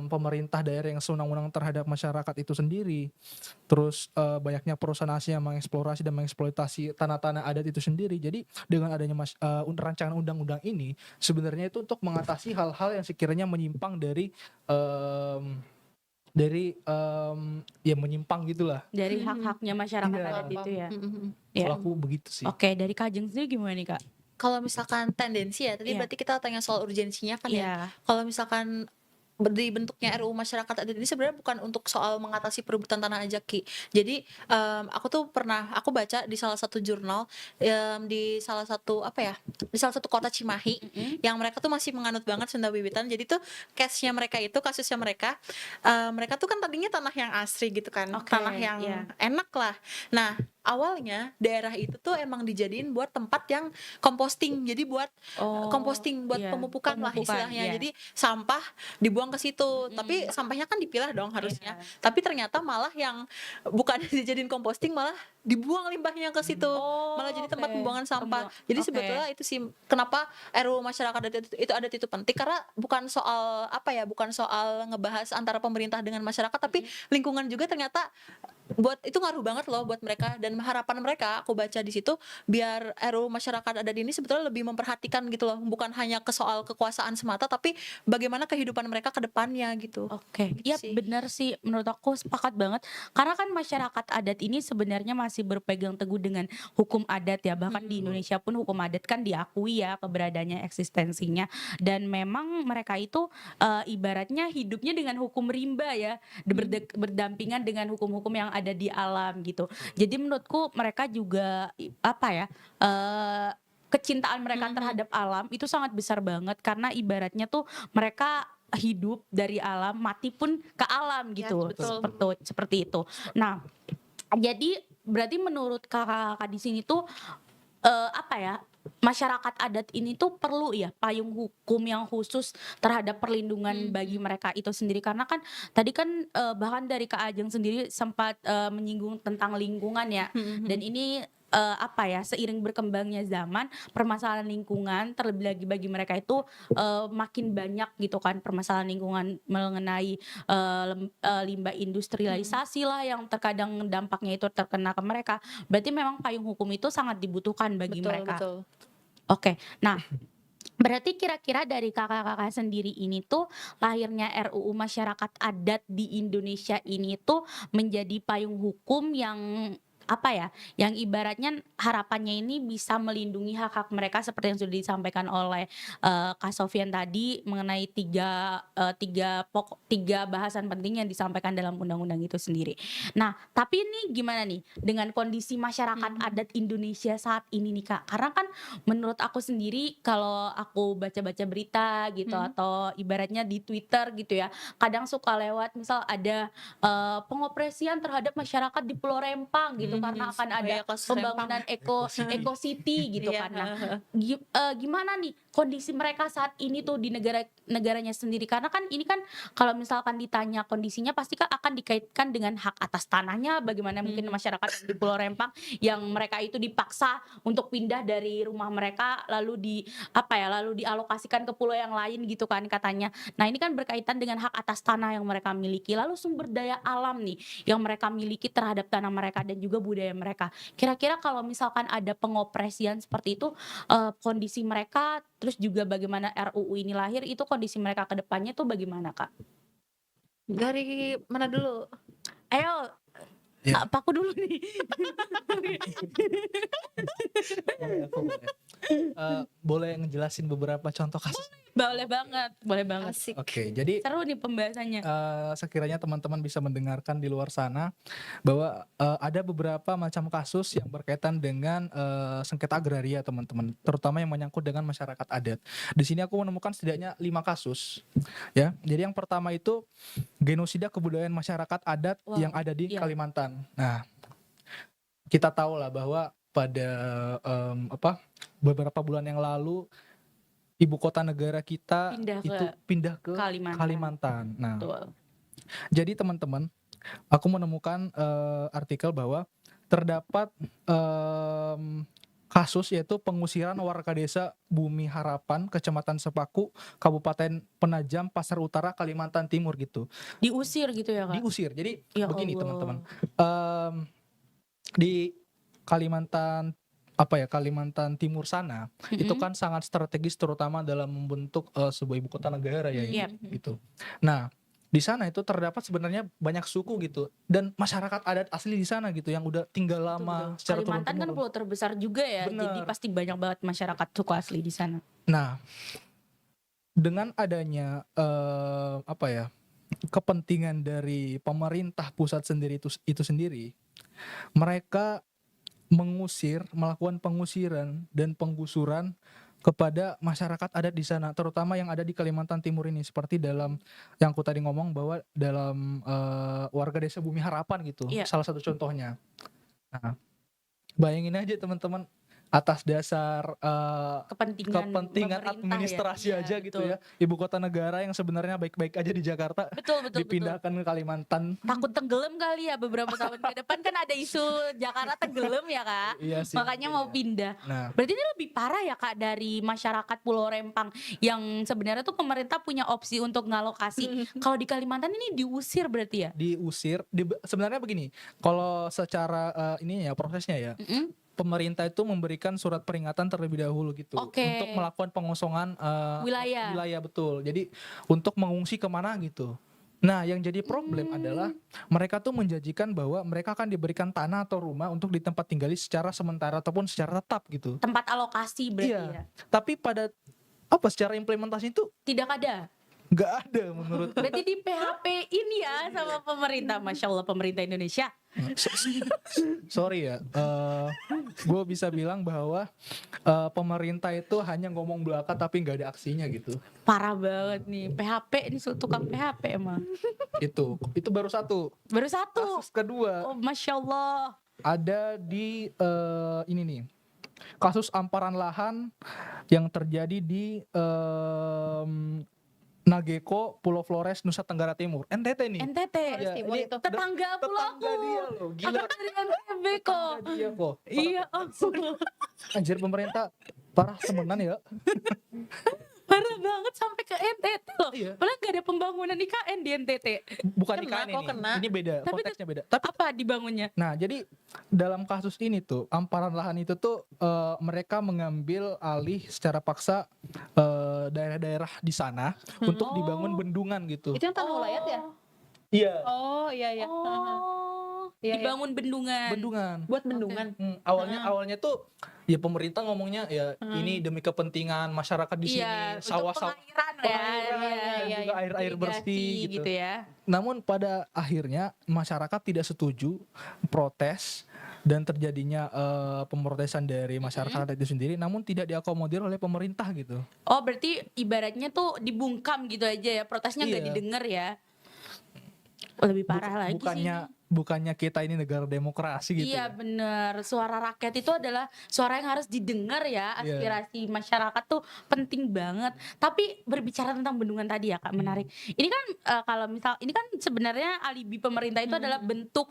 pemerintah daerah yang sewenang-wenang terhadap masyarakat itu sendiri, terus, banyaknya perusahaan asing yang mengeksplorasi dan mengeksploitasi tanah-tanah adat itu sendiri. Jadi dengan adanya rancangan undang-undang ini sebenarnya itu untuk mengatasi hal-hal yang sekiranya menyimpang ya menyimpang gitulah. Dari Mhm. hak-haknya masyarakat Iya, adat Paham itu paham. ya? Mhm mhm. kalau Iya. aku begitu sih. Oke, dari Kak Ajeng sendiri gimana nih, Kak? Kalau misalkan tendensi ya, tadi Iya. berarti kita tanya soal urgensinya kan ya. Iya. Kalau misalkan dibentuknya RUU masyarakat adat ini sebenarnya bukan untuk soal mengatasi perebutan tanah aja, Ki. Jadi, aku baca di salah satu jurnal, di salah satu apa ya, di salah satu kota Cimahi, Mhm. yang mereka tuh masih menganut banget Sunda Wiwitan. Jadi tuh kasusnya mereka, mereka tuh kan tadinya tanah yang asri gitu kan, Oke, tanah yang iya. enak lah. Nah, awalnya daerah itu tuh emang dijadiin buat tempat yang composting, jadi buat Oh, composting, buat iya. pemupukan lah Pemupukan, istilahnya. iya. Jadi sampah dibuang ke situ, tapi Mhm. sampahnya kan dipilah dong harusnya. Iya. Tapi ternyata malah yang bukan dijadiin composting, malah dibuang limbahnya ke situ, malah Oh, jadi oke. tempat pembuangan sampah. Jadi Oke. sebetulnya itu sih kenapa RUU masyarakat adat itu penting, karena bukan soal apa ya, bukan soal ngebahas antara pemerintah dengan masyarakat, tapi Mhm. lingkungan juga ternyata buat itu ngaruh banget loh buat mereka, dan harapan mereka aku baca di situ biar RUU masyarakat adat ini sebetulnya lebih memperhatikan gitu loh, bukan hanya ke soal kekuasaan semata, tapi bagaimana kehidupan mereka ke depannya gitu. Oke, Gitu iya sih. benar sih, menurut aku sepakat banget. Karena kan masyarakat adat ini sebenarnya masih berpegang teguh dengan hukum adat ya. Bahkan di Mhm. Indonesia pun hukum adat kan diakui ya keberadaannya, eksistensinya. Dan memang mereka itu ibaratnya hidupnya dengan hukum rimba ya, Mhm. berdampingan dengan hukum-hukum yang ada di alam gitu. Jadi menurutku mereka juga apa ya? eh, Kecintaan mereka Mhm. terhadap alam itu sangat besar banget karena ibaratnya tuh mereka hidup dari alam, mati pun ke alam Yes, gitu, Betul. betul. seperti itu. Nah, jadi berarti menurut Kakak di sini tuh, apa ya, masyarakat adat ini tuh perlu ya payung hukum yang khusus terhadap perlindungan bagi Mhm. mereka itu sendiri. Karena kan tadi kan, bahkan dari Kak Ajeng sendiri sempat, menyinggung tentang lingkungan ya, Mhm dan mhm. ini apa ya, seiring berkembangnya zaman, permasalahan lingkungan terlebih lagi bagi mereka itu, makin banyak gitu kan permasalahan lingkungan mengenai, limbah Mhm. industrialisasi lah yang terkadang dampaknya itu terkena ke mereka. Berarti memang payung hukum itu sangat dibutuhkan bagi Betul mereka. betul. Oke, nah berarti kira-kira dari Kakak-Kakak sendiri ini tuh, lahirnya RUU Masyarakat Adat di Indonesia ini tuh menjadi payung hukum yang, apa ya, yang ibaratnya harapannya ini bisa melindungi hak-hak mereka seperti yang sudah disampaikan oleh, Kak Sofyan tadi mengenai 3 bahasan penting yang disampaikan dalam undang-undang itu sendiri. Nah, tapi ini gimana nih dengan kondisi masyarakat Mhm. adat Indonesia saat ini nih, Kak? Karena kan menurut aku sendiri kalau aku baca-baca berita gitu Mhm. atau ibaratnya di Twitter gitu ya, kadang suka lewat misal ada, pengopresian terhadap masyarakat di Pulau Rempang gitu karena Mhm. akan Oh ada ya, kasus Rempang. pembangunan Eko eco City. city gitu Iya, kan. Nah, heeh heeh. gimana nih kondisi mereka saat ini tuh di negaranya sendiri? Karena kan ini kan kalau misalkan ditanya kondisinya pasti kan akan dikaitkan dengan hak atas tanahnya, bagaimana mungkin Mhm. masyarakat di Pulau Rempang yang mereka itu dipaksa untuk pindah dari rumah mereka lalu apa ya, lalu dialokasikan ke pulau yang lain gitu kan katanya. Nah, ini kan berkaitan dengan hak atas tanah yang mereka miliki, lalu sumber daya alam nih yang mereka miliki terhadap tanah mereka dan juga budaya mereka. Kira-kira kalau misalkan ada pengopresian seperti itu, kondisi mereka terus juga bagaimana RUU ini lahir itu kondisi mereka ke depannya tuh bagaimana, Kak? Dari mana dulu? Ayo, Ya, apa aku dulu nih? boleh aku boleh. Boleh ngejelasin beberapa contoh kasus? Boleh banget, boleh banget. Asik. Oke, jadi Seru nih pembahasannya. sekiranya teman-teman bisa mendengarkan di luar sana bahwa, ada beberapa macam kasus yang berkaitan dengan, sengketa agraria teman-teman, terutama yang menyangkut dengan masyarakat adat. Di sini aku menemukan setidaknya 5 kasus, ya. Jadi yang pertama itu genosida kebudayaan masyarakat adat yang Wow, ada di iya, Kalimantan. Nah, kita tahulah bahwa pada, beberapa bulan yang lalu ibu kota negara kita pindah ke itu pindah ke Kalimantan, Kalimantan. Nah, betul. jadi teman-teman, aku menemukan, artikel bahwa terdapat, kasus yaitu pengusiran warga desa Bumi Harapan, Kecamatan Sepaku, Kabupaten Penajam, Pasar Utara, Kalimantan Timur gitu. Diusir gitu ya, Kak? Diusir. Jadi Ya begini teman-teman, Allah. mmm, di Kalimantan, Kalimantan Timur sana, itu Mhm, kan sangat strategis terutama dalam membentuk, sebuah ibu kota negara ya, iya. Mhm. gitu. Nah, di sana itu terdapat sebenarnya banyak suku gitu dan masyarakat adat asli di sana gitu yang udah tinggal Betul betul. lama secara Kalimantan kan turun-temurun. pulau terbesar juga ya, jadi Bener. pasti banyak banget masyarakat suku asli di sana. Nah, dengan adanya, kepentingan dari pemerintah pusat sendiri itu sendiri, mereka melakukan pengusiran dan penggusuran kepada masyarakat adat di sana, terutama yang ada di Kalimantan Timur ini. Seperti dalam yang aku tadi ngomong bahwa dalam, warga desa Bumi Harapan gitu, Iya, salah satu contohnya. Nah, bayangin aja teman-teman, atas dasar, kepentingan kepentingan pemerintah ya. administrasi Iya, aja gitu betul. ya, ibu kota negara yang sebenarnya baik-baik aja di Jakarta, Betul betul betul. dipindahkan ke Kalimantan. Takut tenggelam kali ya beberapa tahun ke depan kan ada isu Jakarta tenggelam ya, Kak, Iya sih makanya mungkin mau ya. pindah. Nah, Berarti ini lebih parah ya, Kak, dari masyarakat Pulau Rempang yang sebenarnya tuh pemerintah punya opsi untuk ngalokasi. Kalau di Kalimantan ini diusir berarti ya? diusir, sebenarnya begini, kalau secara, ini ya prosesnya ya, Mhm, pemerintah itu memberikan surat peringatan terlebih dahulu gitu, oke, untuk melakukan pengosongan, wilayah. wilayah betul. Jadi untuk mengungsi kemana gitu. Nah, yang jadi problem adalah Mmm, mereka tuh menjanjikan bahwa mereka akan diberikan tanah atau rumah untuk di tempat tinggali secara sementara ataupun secara tetap gitu. tempat alokasi berarti Iya, ya? tapi secara implementasi itu Tidak ada? nggak ada menurutku. Berarti di-PHP ini ya sama pemerintah, Masya Allah pemerintah Indonesia. Sorry ya, gue bisa bilang bahwa, pemerintah itu hanya ngomong belaka tapi nggak ada aksinya gitu. Parah banget nih, PHP ini tukang PHP emang. Itu baru satu. Baru satu. Kasus kedua Oh, Masya Allah. ada di, ini nih, kasus amparan lahan yang terjadi di, Nageko, Pulau Flores, Nusa Tenggara Timur. NTT nih. NTT. Iya, Timur ini itu. Tetangga pulau aku. tetangga dia loh. Gila. Aku dari NTB kok. Tetangga dia kok. Iya, ampun. Anjir pemerintah parah temenan ya. Parah banget sampai ke NTT loh. Iya. Padahal gak ada pembangunan IKN di NTT. Bukan Kena, IKN kok ini. kena. Ini beda, Tapi konteksnya beda. Tapi Apa dibangunnya? nah, jadi dalam kasus ini tuh amparan lahan itu tuh mereka mengambil alih secara paksa daerah-daerah di sana untuk dibangun bendungan gitu. Itu yang tanah ulayat ya? Iya, Oh iya iya. Oh, Iya, iya. dibangun bendungan. bendungan. Buat bendungan. Awalnya tuh ya pemerintah ngomongnya ya ini demi kepentingan masyarakat di sini, Iya, untuk sawah-sawah pengairan ya. pengairan Iya, dan iya, juga iya. air-air bersih Irigasi gitu. ya. Namun pada akhirnya masyarakat tidak setuju, protes dan terjadinya pemrotesan dari masyarakat itu sendiri, namun tidak diakomodir oleh pemerintah gitu. Oh, berarti ibaratnya tuh dibungkam gitu aja ya. Protesnya nggak Iya. didengar ya. Oh, lebih parah lagi sih. Bukannya kita ini negara demokrasi gitu. Iya bener, suara rakyat itu adalah suara yang harus didengar ya. Iya. Aspirasi masyarakat tuh penting banget. Tapi berbicara tentang bendungan tadi ya Kak, menarik. Ini kan kalau misal ini kan sebenarnya alibi pemerintah itu adalah bentuk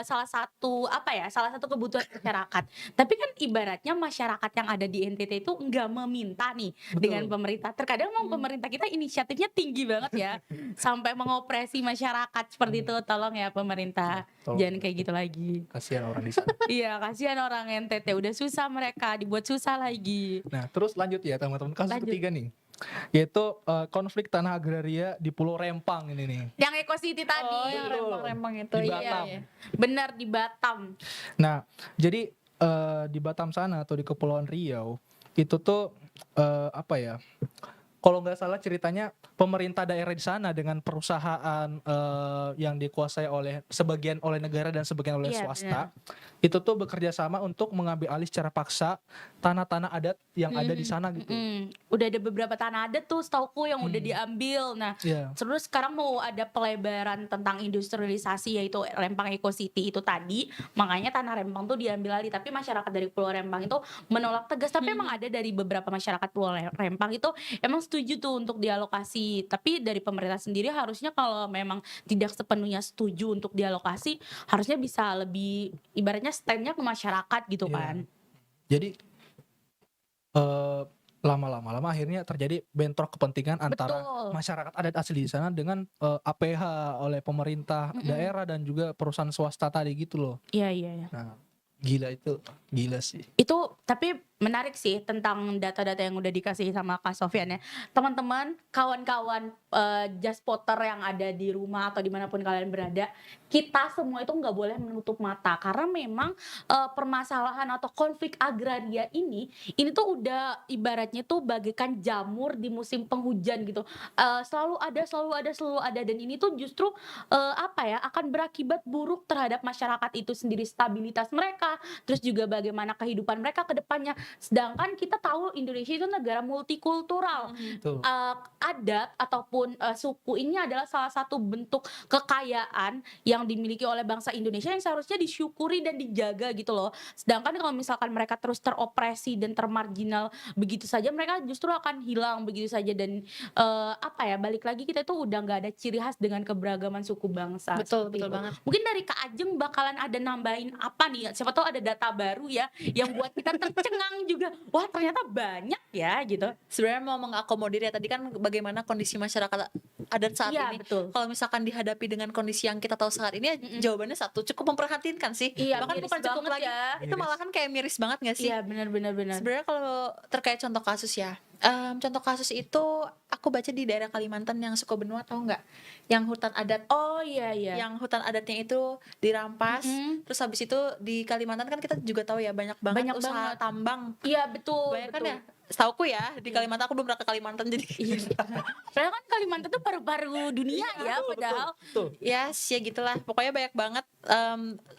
salah satu salah satu kebutuhan masyarakat. Tapi kan ibaratnya masyarakat yang ada di NTT itu nggak meminta nih Betul. dengan pemerintah. Terkadang memang pemerintah kita inisiatifnya tinggi banget ya, sampai mengopresi masyarakat seperti itu. Tolong ya pemerintah. Tolong. Jangan kayak gitu lagi. Kasihan orang di sana. Iya, kasihan orang NTT udah susah mereka, dibuat susah lagi. Nah, terus lanjut ya teman-teman, kasus Lanjut. ketiga nih. Yaitu konflik tanah agraria di Pulau Rempang ini nih. Yang Eco City tadi. Oh yang Betul. rempang-rempang itu. Di Iya, Batam. iya. Benar di Batam. Nah, jadi di Batam sana atau di Kepulauan Riau itu tuh kalau nggak salah ceritanya pemerintah daerah di sana dengan perusahaan yang dikuasai sebagian oleh negara dan sebagian oleh Iya, swasta itu tuh bekerja sama untuk mengambil alih secara paksa tanah-tanah adat yang ada di sana gitu. Udah ada beberapa tanah adat tuh setauku yang udah diambil. Nah, Iya. terus sekarang mau ada pelebaran tentang industrialisasi yaitu Rempang Eco City itu tadi. Makanya tanah Rempang tuh diambil alih. Tapi masyarakat dari Pulau Rempang itu menolak tegas. Tapi emang ada dari beberapa masyarakat Pulau Rempang itu emang setuju tuh untuk dialokasi. Tapi dari pemerintah sendiri harusnya kalau memang tidak sepenuhnya setuju untuk dialokasi, harusnya bisa lebih ibaratnya stand-nya ke masyarakat gitu Iya. kan. Jadi lama-lama akhirnya terjadi bentrok kepentingan antara Betul. masyarakat adat asli di sana dengan APH oleh pemerintah daerah dan juga perusahaan swasta tadi gitu loh. Iya, iya, iya. Nah, gila sih. Itu tapi menarik sih tentang data-data yang udah dikasih sama Kak Sofyan ya. Teman-teman, kawan-kawan just spotter yang ada di rumah atau dimanapun kalian berada, kita semua itu nggak boleh menutup mata karena memang permasalahan atau konflik agraria ini tuh udah ibaratnya tuh bagaikan jamur di musim penghujan gitu. Selalu ada dan ini tuh justru akan berakibat buruk terhadap masyarakat itu sendiri, stabilitas mereka, terus juga bagaimana kehidupan mereka ke depannya. Sedangkan kita tahu Indonesia itu negara multikultural. Betul. Adat ataupun suku ini adalah salah satu bentuk kekayaan yang dimiliki oleh bangsa Indonesia yang seharusnya disyukuri dan dijaga gitu loh. Sedangkan kalau misalkan mereka terus teropresi dan termarginal begitu saja, mereka justru akan hilang begitu saja dan balik lagi kita itu udah nggak ada ciri khas dengan keberagaman suku bangsa. Betul, seperti betul itu. banget. Mungkin dari Kak Ajeng bakalan ada nambahin apa nih? Siapa tahu ada data baru ya yang buat kita tercengang juga. Wah, ternyata banyak ya gitu. Sebenarnya mau mengakomodir ya tadi kan bagaimana kondisi masyarakat adat saat Iya, ini. betul. Kalau misalkan dihadapi dengan kondisi yang kita tahu saat ini, jawabannya satu, cukup memprihatinkan sih. Iya, Bahkan miris bukan cukup banget lagi, ya. itu malahan kayak miris banget gak sih? Iya, benar. Sebenarnya kalau terkait contoh kasus ya, contoh kasus itu aku baca di daerah Kalimantan yang suku Benua, tahu nggak? Yang hutan adat, Oh iya. yang hutan adatnya itu dirampas. Terus habis itu di Kalimantan kan kita juga tahu ya banyak banget Banyak usaha banget. tambang. Iya, betul. Banyak kan betul. ya? Setauku ya di Kalimantan, aku belum pernah ke Kalimantan jadi. Iya. Padahal kan Kalimantan tuh paru-paru dunia ya, padahal. Betul. Ya gitulah. Pokoknya banyak banget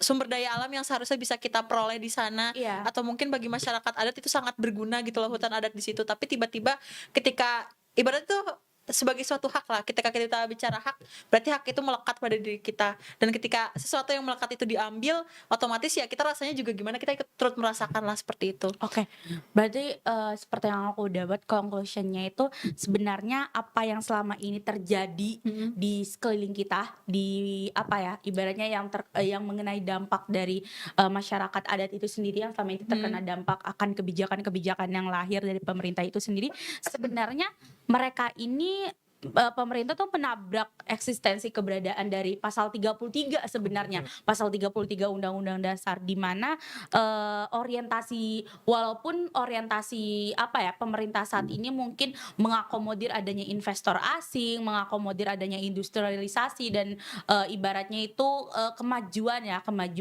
sumber daya alam yang seharusnya bisa kita peroleh di sana. Iya. Atau mungkin bagi masyarakat adat itu sangat berguna gitu loh hutan adat di situ. Tapi tiba-tiba ketika ibarat tuh sebagai suatu hak lah. Ketika kita bicara hak, berarti hak itu melekat pada diri kita. Dan ketika sesuatu yang melekat itu diambil, otomatis ya kita rasanya juga gimana, kita ikut turut merasakan lah seperti itu. Oke, berarti seperti yang aku dapat conclusion-nya itu sebenarnya apa yang selama ini terjadi Mhm. di sekeliling kita, di apa ya, ibaratnya yang mengenai dampak dari masyarakat adat itu sendiri yang selama ini terkena dampak akan kebijakan-kebijakan yang lahir dari pemerintah itu sendiri, sebenarnya mereka ini pemerintah tuh menabrak eksistensi keberadaan dari pasal 33 sebenarnya. Pasal 33 Undang-Undang Dasar di mana orientasi walaupun orientasi apa ya pemerintah saat ini mungkin mengakomodir adanya investor asing, mengakomodir adanya industrialisasi dan ibaratnya itu kemajuan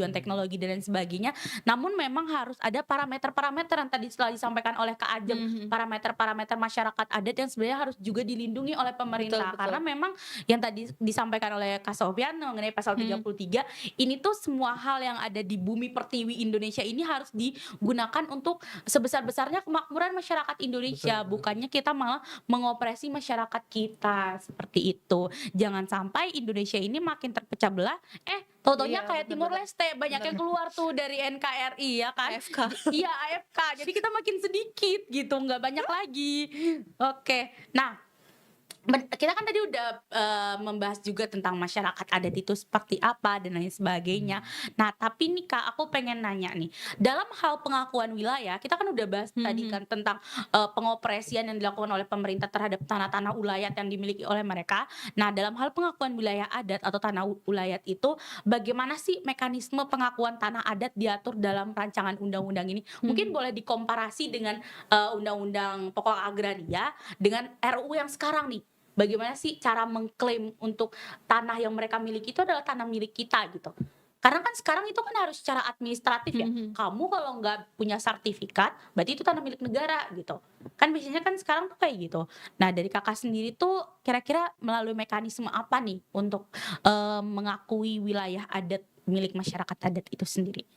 teknologi dan lain sebagainya. Namun memang harus ada parameter-parameter yang tadi setelah disampaikan oleh Kak Ajeng, Mhm. parameter-parameter masyarakat adat yang sebenarnya harus juga dilindungi oleh pemerintah Betul, betul. karena memang yang tadi disampaikan oleh Kak Sofyan mengenai pasal 33 ini tuh semua hal yang ada di bumi pertiwi Indonesia ini harus digunakan untuk sebesar-besarnya kemakmuran masyarakat Indonesia, Betul. bukannya kita malah mengopresi masyarakat kita seperti itu. Jangan sampai Indonesia ini makin terpecah belah, tau-taunya Iya, kayak Timor bener-bener. Leste banyak yang Bener. keluar tuh dari NKRI ya kan. AFK. Iya AFK, jadi kita makin sedikit gitu, nggak banyak lagi. Oke, nah kita kan tadi udah membahas juga tentang masyarakat adat itu seperti apa dan lain sebagainya. Nah, tapi nih Kak, aku pengen nanya nih, dalam hal pengakuan wilayah, kita kan udah bahas tadi kan tentang pengopresian yang dilakukan oleh pemerintah terhadap tanah-tanah ulayat yang dimiliki oleh mereka. Nah, dalam hal pengakuan wilayah adat atau tanah ulayat itu, bagaimana sih mekanisme pengakuan tanah adat diatur dalam rancangan undang-undang ini? Mungkin boleh dikomparasi dengan undang-undang pokok agraria dengan RUU yang sekarang nih. Bagaimana sih cara mengklaim untuk tanah yang mereka miliki itu adalah tanah milik kita gitu. Karena kan sekarang itu kan harus secara administratif ya. Kamu kalau nggak punya sertifikat, berarti itu tanah milik negara gitu. Kan biasanya kan sekarang tuh kayak gitu. Nah dari kakak sendiri tuh kira-kira melalui mekanisme apa nih untuk mengakui wilayah adat milik masyarakat adat itu sendiri?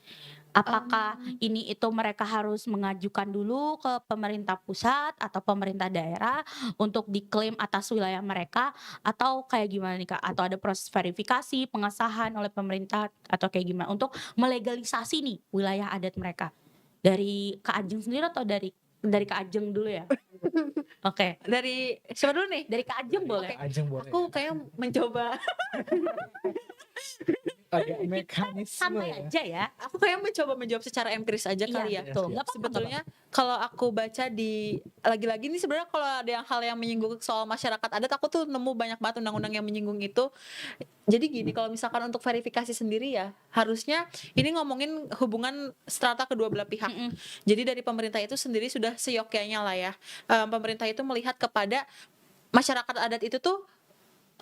Apakah ini itu mereka harus mengajukan dulu ke pemerintah pusat atau pemerintah daerah untuk diklaim atas wilayah mereka atau kayak gimana nih Kak? Atau ada proses verifikasi, pengesahan oleh pemerintah atau kayak gimana untuk melegalisasi nih wilayah adat mereka? Dari Kak Ajeng sendiri atau dari Kak Ajeng dulu ya? Oke, Dari siapa dulu nih? dari Kak Ajeng boleh. Ajeng boleh. Aku kayak mencoba Agak mekanisme Santai ya. aja ya. aku kayak mencoba menjawab secara empiris aja kali ya. Betul. Nggak apa-apa, Sebetulnya kalau aku baca di lagi-lagi nih sebenarnya kalau ada yang hal yang menyinggung soal masyarakat adat, aku tuh nemu banyak banget undang-undang yang menyinggung itu. Jadi gini, kalau misalkan untuk verifikasi sendiri ya, harusnya ini ngomongin hubungan strata kedua belah pihak. Jadi dari pemerintah itu sendiri sudah seyogyanya lah ya. Pemerintah itu melihat kepada masyarakat adat itu tuh,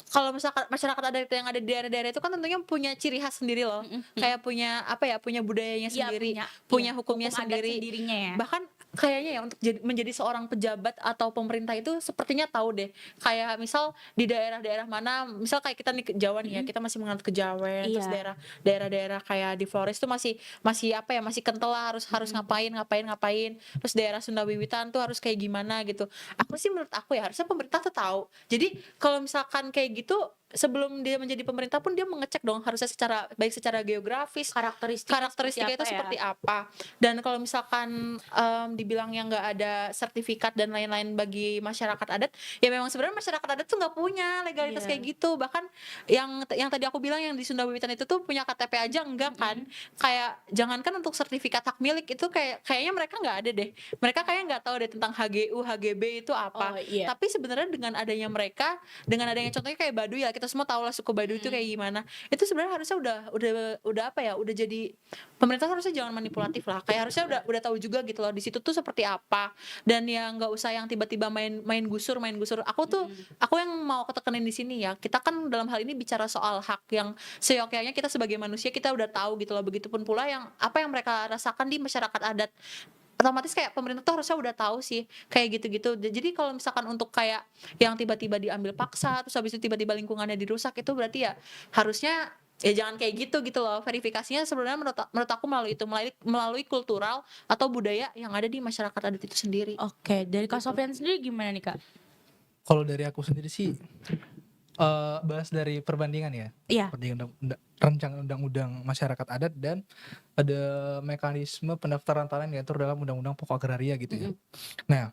kalau misalkan masyarakat adat yang ada di daerah-daerah itu kan tentunya punya ciri khas sendiri loh. Kayak punya apa ya, punya budayanya Iya, sendiri, punya punya iya, hukumnya hukum adat sendiri. sendirinya ya. Bahkan kayaknya ya untuk menjadi seorang pejabat atau pemerintah itu sepertinya tahu deh. Kayak misal di daerah-daerah mana, misal kayak kita nih ke Jawa nih ya, kita masih mengenal Kejawen, terus Iya. daerah-daerah kayak di Flores tuh masih apa ya, masih kental lah, harus ngapain. Terus daerah Sunda Wiwitan tuh harus kayak gimana gitu. Aku sih menurut aku ya harusnya pemerintah tuh tahu. Jadi kalau misalkan kayak gitu, sebelum dia menjadi pemerintah pun dia mengecek dong harusnya baik secara geografis, karakteristiknya itu seperti apa. Dan kalau misalkan dibilang yang nggak ada sertifikat dan lain-lain bagi masyarakat adat, ya memang sebenarnya masyarakat adat tuh nggak punya legalitas Iya. kayak gitu. Bahkan yang tadi aku bilang yang di Sunda Wiwitan itu tuh punya KTP aja enggak kan. Kayak jangankan untuk sertifikat hak milik itu kayaknya mereka nggak ada deh. Mereka kayak nggak tahu deh tentang HGU, HGB itu apa. Oh iya. Tapi sebenarnya dengan adanya mereka, dengan adanya contohnya kayak Baduy ya, kita semua tahu lah suku Baduy itu kayak gimana. Itu sebenarnya harusnya udah apa ya? Udah jadi pemerintah harusnya jangan manipulatif lah. Kayak harusnya udah tahu juga gitu loh di situ tuh seperti apa. Dan yang nggak usah yang tiba-tiba main gusur. Aku yang mau ketekenin di sini ya. Kita kan dalam hal ini bicara soal hak yang seyogyanya kita sebagai manusia kita udah tahu gitu loh. Begitupun pula yang apa yang mereka rasakan di masyarakat adat, otomatis kayak pemerintah tuh harusnya udah tahu sih kayak gitu-gitu. Jadi kalau misalkan untuk kayak yang tiba-tiba diambil paksa terus habis itu tiba-tiba lingkungannya dirusak, itu berarti ya harusnya ya jangan kayak gitu loh. Verifikasinya sebenarnya menurut aku melalui kultural atau budaya yang ada di masyarakat adat itu sendiri. Oke, dari Kak Sofyan sendiri gimana nih Kak? Kalau dari aku sendiri sih bahas dari perbandingan ya. Iya. Perbandingan rancangan undang-undang masyarakat adat dan ada mekanisme pendaftaran tanah yang diatur dalam Undang-Undang Pokok Agraria gitu ya. Mm-mm. Nah,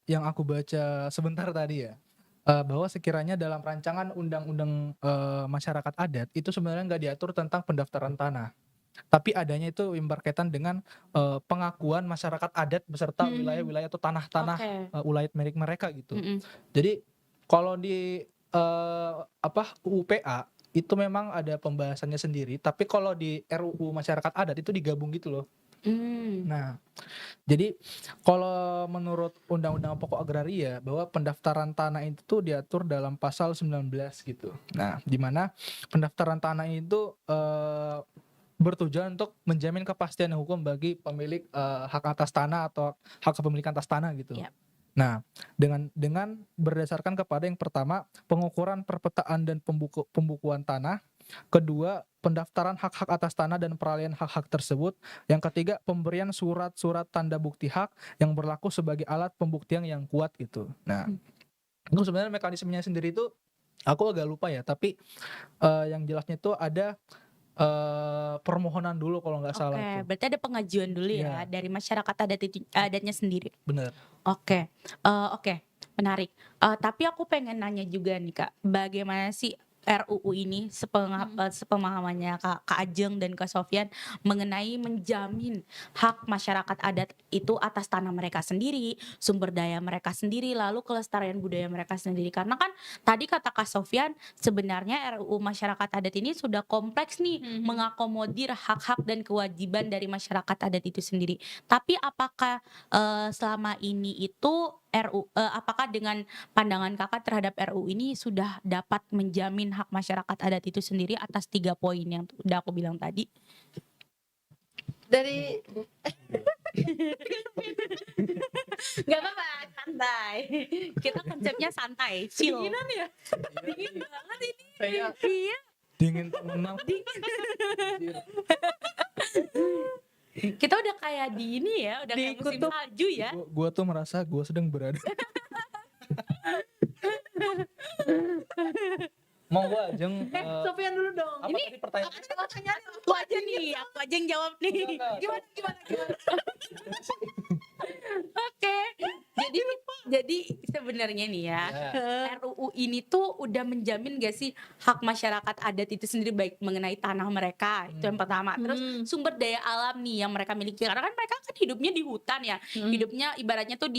yang aku baca sebentar tadi ya, bahwa sekiranya dalam rancangan undang-undang masyarakat adat itu sebenarnya nggak diatur tentang pendaftaran tanah. Tapi adanya itu yang berkaitan dengan pengakuan masyarakat adat beserta Hmm. wilayah-wilayah atau tanah-tanah Oke. wilayah milik mereka gitu. Mm-mm. Jadi kalau di UUPA itu memang ada pembahasannya sendiri, tapi kalau di RUU masyarakat adat itu digabung gitu loh. Hmm. Nah, jadi kalau menurut Undang-Undang Pokok Agraria bahwa pendaftaran tanah itu diatur dalam pasal 19 gitu. Nah, di mana pendaftaran tanah itu bertujuan untuk menjamin kepastian hukum bagi pemilik hak atas tanah atau hak kepemilikan atas tanah gitu. Yap. Nah, dengan berdasarkan kepada yang pertama pengukuran perpetaan dan pembukuan tanah, kedua pendaftaran hak-hak atas tanah dan peralihan hak-hak tersebut, yang ketiga pemberian surat-surat tanda bukti hak yang berlaku sebagai alat pembuktian yang kuat gitu. Nah, itu sebenarnya mekanismenya sendiri itu aku agak lupa ya, tapi yang jelasnya itu ada permohonan dulu kalau nggak salah Oke, itu. berarti ada pengajuan dulu ya Iya, dari masyarakat adatnya sendiri. bener. Oke, oke, menarik. Tapi aku pengen nanya juga nih Kak, bagaimana sih RUU ini sepemahamannya Kak Ajeng dan Kak Sofyan mengenai menjamin hak masyarakat adat itu atas tanah mereka sendiri, sumber daya mereka sendiri, lalu kelestarian budaya mereka sendiri. Karena kan tadi kata Kak Sofyan sebenarnya RUU masyarakat adat ini sudah kompleks nih mengakomodir hak-hak dan kewajiban dari masyarakat adat itu sendiri. Tapi apakah selama ini itu apakah dengan pandangan Kakak terhadap RUU ini sudah dapat menjamin hak masyarakat adat itu sendiri atas 3 poin yang udah aku bilang tadi? Dari Gak apa-apa, santai. Kita konsepnya santai, chill. dinginan ya? Dingin banget ini. Saya Iya. dingin menang. Kita udah kayak di ini ya, udah kayak musim Dikutuk. salju ya. Gua tuh merasa gua sedang berada. Monggo Ajeng. Sofyan dulu dong. Apa tadi pertanyaan? Pertanyaan Aku aja yang jawab nih. gimana? Oke. Jadi sebenarnya nih ya, Ya. RUU ini tuh udah menjamin gak sih hak masyarakat adat itu sendiri baik mengenai tanah mereka, itu yang pertama. Terus sumber daya alam nih yang mereka miliki karena kan mereka kan hidupnya di hutan ya. Hidupnya ibaratnya tuh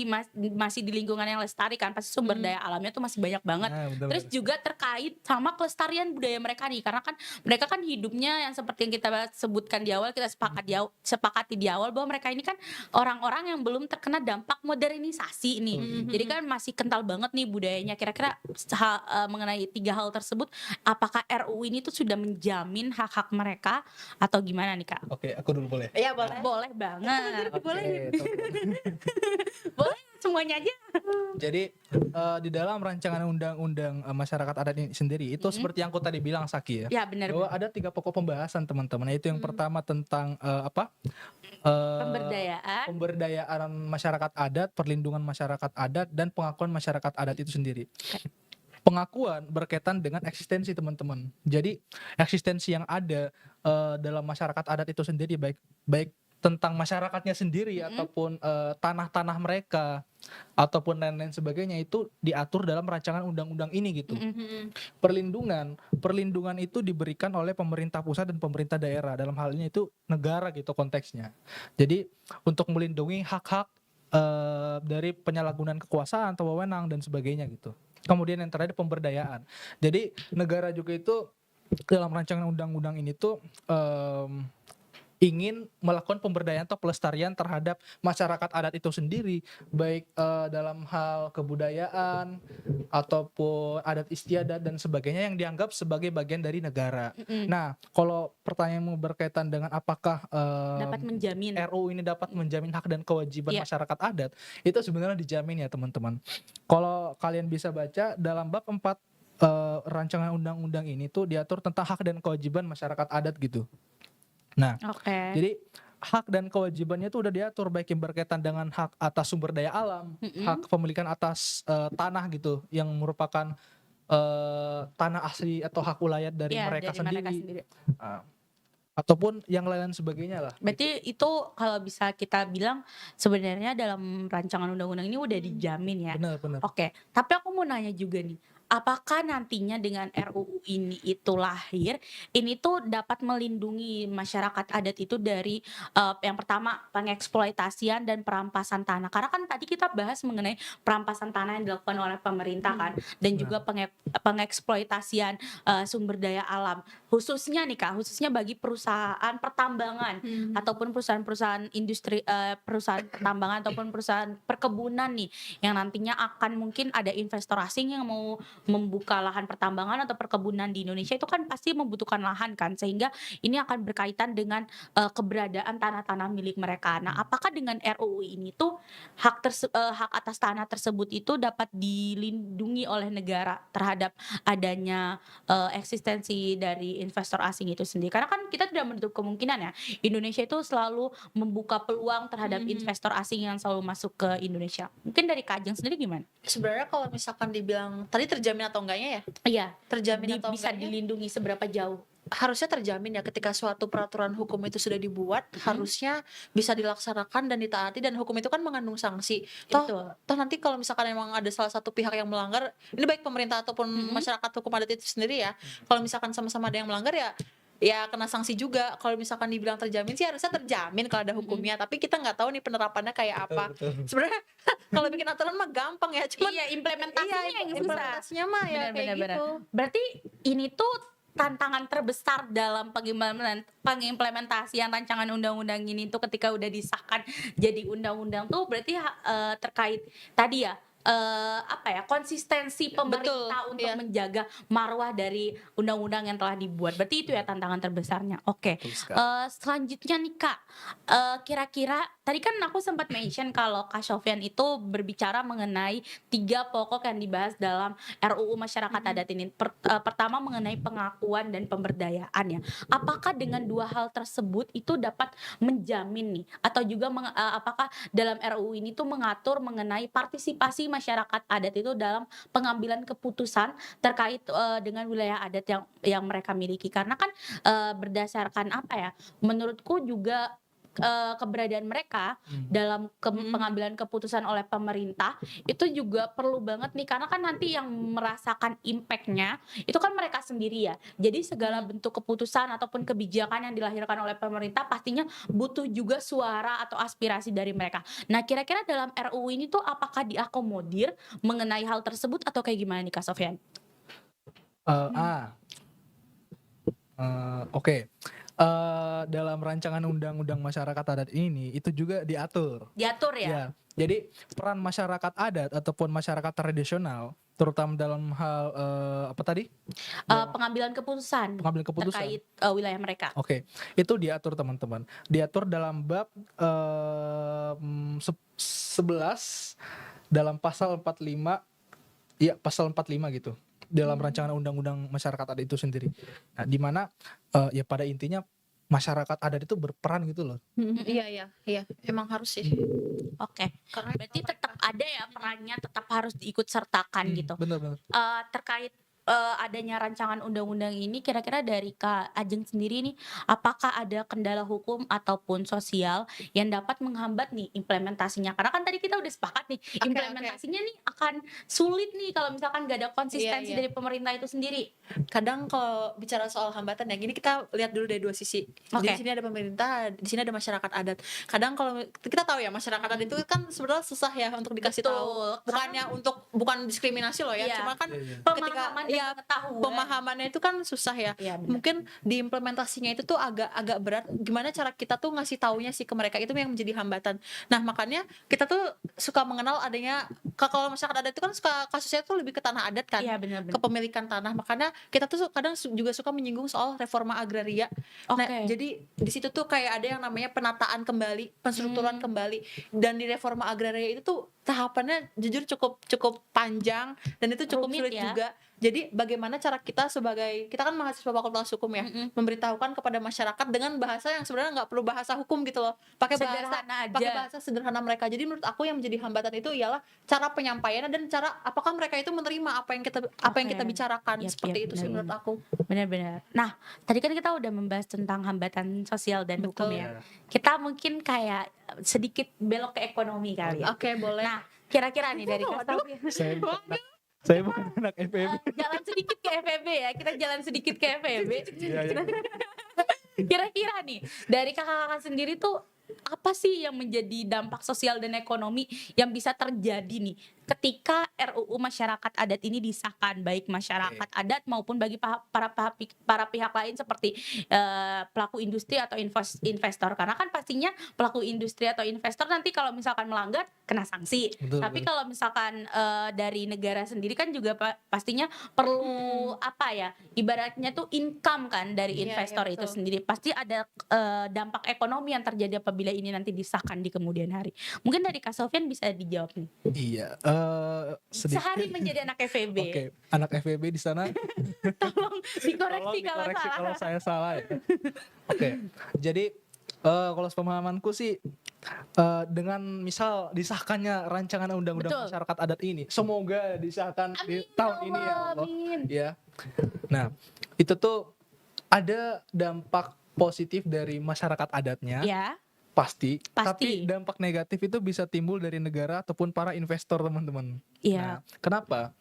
masih di lingkungan yang lestari kan, pasti sumber daya alamnya tuh masih banyak banget. Nah, betul, Terus betul. juga terkait sama kelestarian budaya mereka nih karena kan mereka kan hidupnya yang seperti yang kita sebutkan di awal, kita sepakati di awal bahwa mereka ini kan orang-orang yang belum terkena dampak modernisasi nih. Jadi kan masih kental banget nih budayanya. Kira-kira mengenai 3 hal tersebut, apakah RUU ini tuh sudah menjamin hak-hak mereka atau gimana nih Kak? Oke, aku dulu boleh. Iya boleh. Boleh banget. Oke, Boleh semuanya aja. jadi di dalam rancangan undang-undang masyarakat adat ini sendiri itu seperti yang aku tadi bilang Saki ya. Ya benar. Bahwa ada 3 pokok pembahasan teman-teman. Yaitu yang pertama tentang Pemberdayaan. pemberdayaan masyarakat adat, perlindungan masyarakat adat, dan pengakuan masyarakat adat itu sendiri. Pengakuan berkaitan dengan eksistensi teman-teman. Jadi eksistensi yang ada dalam masyarakat adat itu sendiri baik tentang masyarakatnya sendiri ataupun tanah-tanah mereka ataupun lain-lain sebagainya itu diatur dalam rancangan undang-undang ini gitu. Perlindungan itu diberikan oleh pemerintah pusat dan pemerintah daerah, dalam hal ini itu negara gitu konteksnya. Jadi untuk melindungi hak-hak dari penyalahgunaan kekuasaan atau wewenang dan sebagainya gitu. Kemudian yang terakhir pemberdayaan. Jadi negara juga itu dalam rancangan undang-undang ini tuh ingin melakukan pemberdayaan atau pelestarian terhadap masyarakat adat itu sendiri, baik dalam hal kebudayaan ataupun adat istiadat dan sebagainya yang dianggap sebagai bagian dari negara. Nah, kalau pertanyaanmu berkaitan dengan apakah Dapat menjamin. RUU ini dapat menjamin hak dan kewajiban Iya. masyarakat adat, itu sebenarnya dijamin ya teman-teman. Kalau kalian bisa baca dalam bab 4 rancangan undang-undang ini tuh diatur tentang hak dan kewajiban masyarakat adat gitu. Nah, Oke. jadi hak dan kewajibannya itu udah diatur, baik yang berkaitan dengan hak atas sumber daya alam, hak kepemilikan atas tanah gitu yang merupakan tanah asli atau hak ulayat dari Iya, mereka dari mereka sendiri, sendiri. uh, ataupun yang lain sebagainya lah gitu. Berarti itu kalau bisa kita bilang sebenarnya dalam rancangan undang-undang ini udah dijamin ya. Benar-benar. Oke, tapi aku mau nanya juga nih, apakah nantinya dengan RUU ini itu lahir, ini tuh dapat melindungi masyarakat adat itu dari yang pertama pengeksploitasian dan perampasan tanah. Karena kan tadi kita bahas mengenai perampasan tanah yang dilakukan oleh pemerintah kan, dan juga pengeksploitasian sumber daya alam. Khususnya nih Kak, khususnya bagi perusahaan pertambangan ataupun perusahaan-perusahaan industri perusahaan pertambangan ataupun perusahaan perkebunan nih yang nantinya akan mungkin ada investor asing yang mau membuka lahan pertambangan atau perkebunan di Indonesia itu kan pasti membutuhkan lahan kan sehingga ini akan berkaitan dengan keberadaan tanah-tanah milik mereka. Nah, apakah dengan RUU ini tuh hak atas tanah tersebut itu dapat dilindungi oleh negara terhadap adanya eksistensi dari investor asing itu sendiri? Karena kan kita tidak menutup kemungkinan ya Indonesia itu selalu membuka peluang terhadap investor asing yang selalu masuk ke Indonesia. Mungkin dari Kak Ajeng sendiri gimana? Sebenarnya kalau misalkan dibilang tadi terjamin atau enggaknya ya, Iya, terjamin atau bisa enggaknya dilindungi seberapa jauh? harusnya terjamin ya ketika suatu peraturan hukum itu sudah dibuat, harusnya bisa dilaksanakan dan ditaati, dan hukum itu kan mengandung sanksi. Betul. Toh nanti kalau misalkan emang ada salah satu pihak yang melanggar, ini baik pemerintah ataupun masyarakat hukum adat itu sendiri ya. Kalau misalkan sama-sama ada yang melanggar ya kena sanksi juga. Kalau misalkan dibilang terjamin sih harusnya terjamin kalau ada hukumnya, tapi kita nggak tahu nih penerapannya kayak apa. Sebenarnya kalau bikin aturan mah gampang ya, cuman Iya, implementasinya yang susah. implementasinya mah ya kayak Benar-benar. gitu. Berarti ini tuh tantangan terbesar dalam pengimplementasian rancangan undang-undang ini tuh ketika udah disahkan jadi undang-undang tuh berarti terkait tadi ya apa ya konsistensi pemerintah untuk iya. menjaga marwah dari undang-undang yang telah dibuat. Berarti itu ya tantangan terbesarnya. Oke. Betul sekali. Selanjutnya nih Kak, kira-kira tadi kan aku sempat mention kalau Kak Sofyan itu berbicara mengenai 3 pokok yang dibahas dalam RUU Masyarakat Adat ini. Pertama mengenai pengakuan dan pemberdayaan ya. Apakah dengan 2 hal tersebut itu dapat menjamin nih atau juga apakah dalam RUU ini tuh mengatur mengenai partisipasi masyarakat adat itu dalam pengambilan keputusan terkait dengan wilayah adat yang mereka miliki? Karena kan berdasarkan apa ya? Menurutku juga keberadaan mereka dalam pengambilan keputusan oleh pemerintah itu juga perlu banget nih karena kan nanti yang merasakan impact-nya itu kan mereka sendiri ya. Jadi segala bentuk keputusan ataupun kebijakan yang dilahirkan oleh pemerintah pastinya butuh juga suara atau aspirasi dari mereka. Nah, kira-kira dalam RUU ini tuh apakah diakomodir mengenai hal tersebut atau kayak gimana nih Kak Sofyan? Oke. Dalam rancangan undang-undang masyarakat adat ini itu juga diatur. Diatur ya? Ya, jadi peran masyarakat adat ataupun masyarakat tradisional, terutama dalam hal apa tadi? Pengambilan keputusan Pengambilan keputusan. terkait wilayah mereka. Oke, itu diatur teman-teman. Diatur dalam bab 11 dalam pasal 45, ya pasal 45 gitu. Dalam rancangan undang-undang masyarakat adat itu sendiri. Nah, di mana ya pada intinya masyarakat adat itu berperan gitu loh. Iya, emang harus sih. Oke. Karena Berarti tetap ada ya perannya, tetap harus diikut sertakan gitu. Benar-benar. Terkait adanya rancangan undang-undang ini kira-kira dari Kak Ajeng sendiri nih, apakah ada kendala hukum ataupun sosial yang dapat menghambat nih implementasinya? Karena kan tadi kita udah sepakat nih, Oke. implementasinya nih akan sulit nih kalau misalkan gak ada konsistensi Iya. dari pemerintah itu sendiri. Kadang kalau bicara soal hambatan ya gini, kita lihat dulu dari 2 sisi. Jadi Oke. di sini ada pemerintah, di sini ada masyarakat adat. Kadang kalau kita tahu ya masyarakat adat itu kan sebenarnya susah ya untuk dikasih Betul. tahu. Bukan diskriminasi loh ya, Iya. cuma kan Pemahaman dan pengetahuan. pemahamannya itu kan susah ya. Iya, benar. Mungkin diimplementasinya itu tuh agak berat. Gimana cara kita tuh ngasih taunya sih ke mereka, itu yang menjadi hambatan. Nah, makanya kita tuh suka mengenal adanya kalau masyarakat adat itu kan suka kasusnya tuh lebih ke tanah adat kan. Iya, benar-benar. Kepemilikan tanah. Makanya kita tuh kadang juga suka menyinggung soal reforma agraria. Nah, Oke. jadi di situ tuh kayak ada yang namanya penataan kembali, penstrukturan kembali. Dan di reforma agraria itu tuh tahapannya jujur cukup panjang dan itu cukup Rumit sulit ya. juga. Jadi bagaimana cara kita kita kan mahasiswa Fakultas Hukum ya, memberitahukan kepada masyarakat dengan bahasa yang sebenarnya nggak perlu bahasa hukum gitu loh. Pakai Sederhana pakai aja. bahasa sederhana mereka. Jadi menurut aku yang menjadi hambatan itu ialah cara penyampaiannya dan cara apakah mereka itu menerima apa yang kita Oke. bicarakan. Yap, Seperti yap, itu sih benar. menurut aku. Benar-benar. Nah, tadi kan kita udah membahas tentang hambatan sosial dan hukum Betul. ya. Iya. Kita mungkin kayak sedikit belok ke ekonomi kali ya. Oke, boleh. Nah, kira-kira nih dari Kak Waduh. Sofian, Saya bukan anak FEB. jalan sedikit ke FEB ya. Kita jalan sedikit ke FEB. Iya, iya. Kira-kira nih dari kakak-kakak sendiri tuh apa sih yang menjadi dampak sosial dan ekonomi yang bisa terjadi nih ketika RUU masyarakat adat ini disahkan, baik masyarakat adat maupun bagi para pihak lain seperti pelaku industri atau investor, karena kan pastinya pelaku industri atau investor nanti kalau misalkan melanggar kena sanksi. Betul, Tapi betul. kalau misalkan dari negara sendiri kan juga pastinya perlu apa ya, ibaratnya tuh income kan dari Iya, iya, investor itu betul. sendiri. Pasti ada dampak ekonomi yang terjadi apabila ini nanti disahkan di kemudian hari. Mungkin dari Kak Sofyan bisa dijawab nih. Iya, Sehari menjadi anak FEB. Oke, anak FEB di sana Tolong dikoreksi tolong kalau dikoreksi salah. kalau saya salah ya. Oke, jadi kalau sepemahamanku sih dengan misal disahkannya rancangan undang-undang Betul. masyarakat adat ini, semoga disahkan di tahun ini ya Allah. Amin. Ya. Nah, itu tuh ada dampak positif dari masyarakat adatnya, Ya, pasti. Pasti. Tapi dampak negatif itu bisa timbul dari negara ataupun para investor, teman-teman. iya. Nah, kenapa?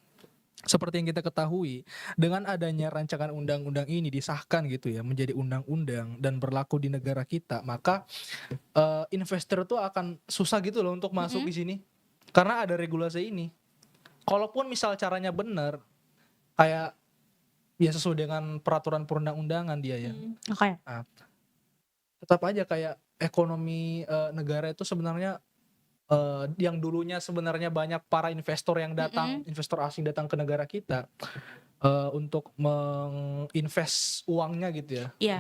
Seperti yang kita ketahui, dengan adanya rancangan undang-undang ini disahkan gitu ya, menjadi undang-undang dan berlaku di negara kita, maka investor tuh akan susah gitu loh untuk masuk di sini. Karena ada regulasi ini. Kalaupun misal caranya benar, kayak ya sesuai dengan peraturan perundang-undangan dia ya. Oke. Tetap aja kayak ekonomi negara itu sebenarnya yang dulunya sebenarnya banyak para investor yang datang, investor asing datang ke negara kita untuk menginvest uangnya gitu ya. Iya.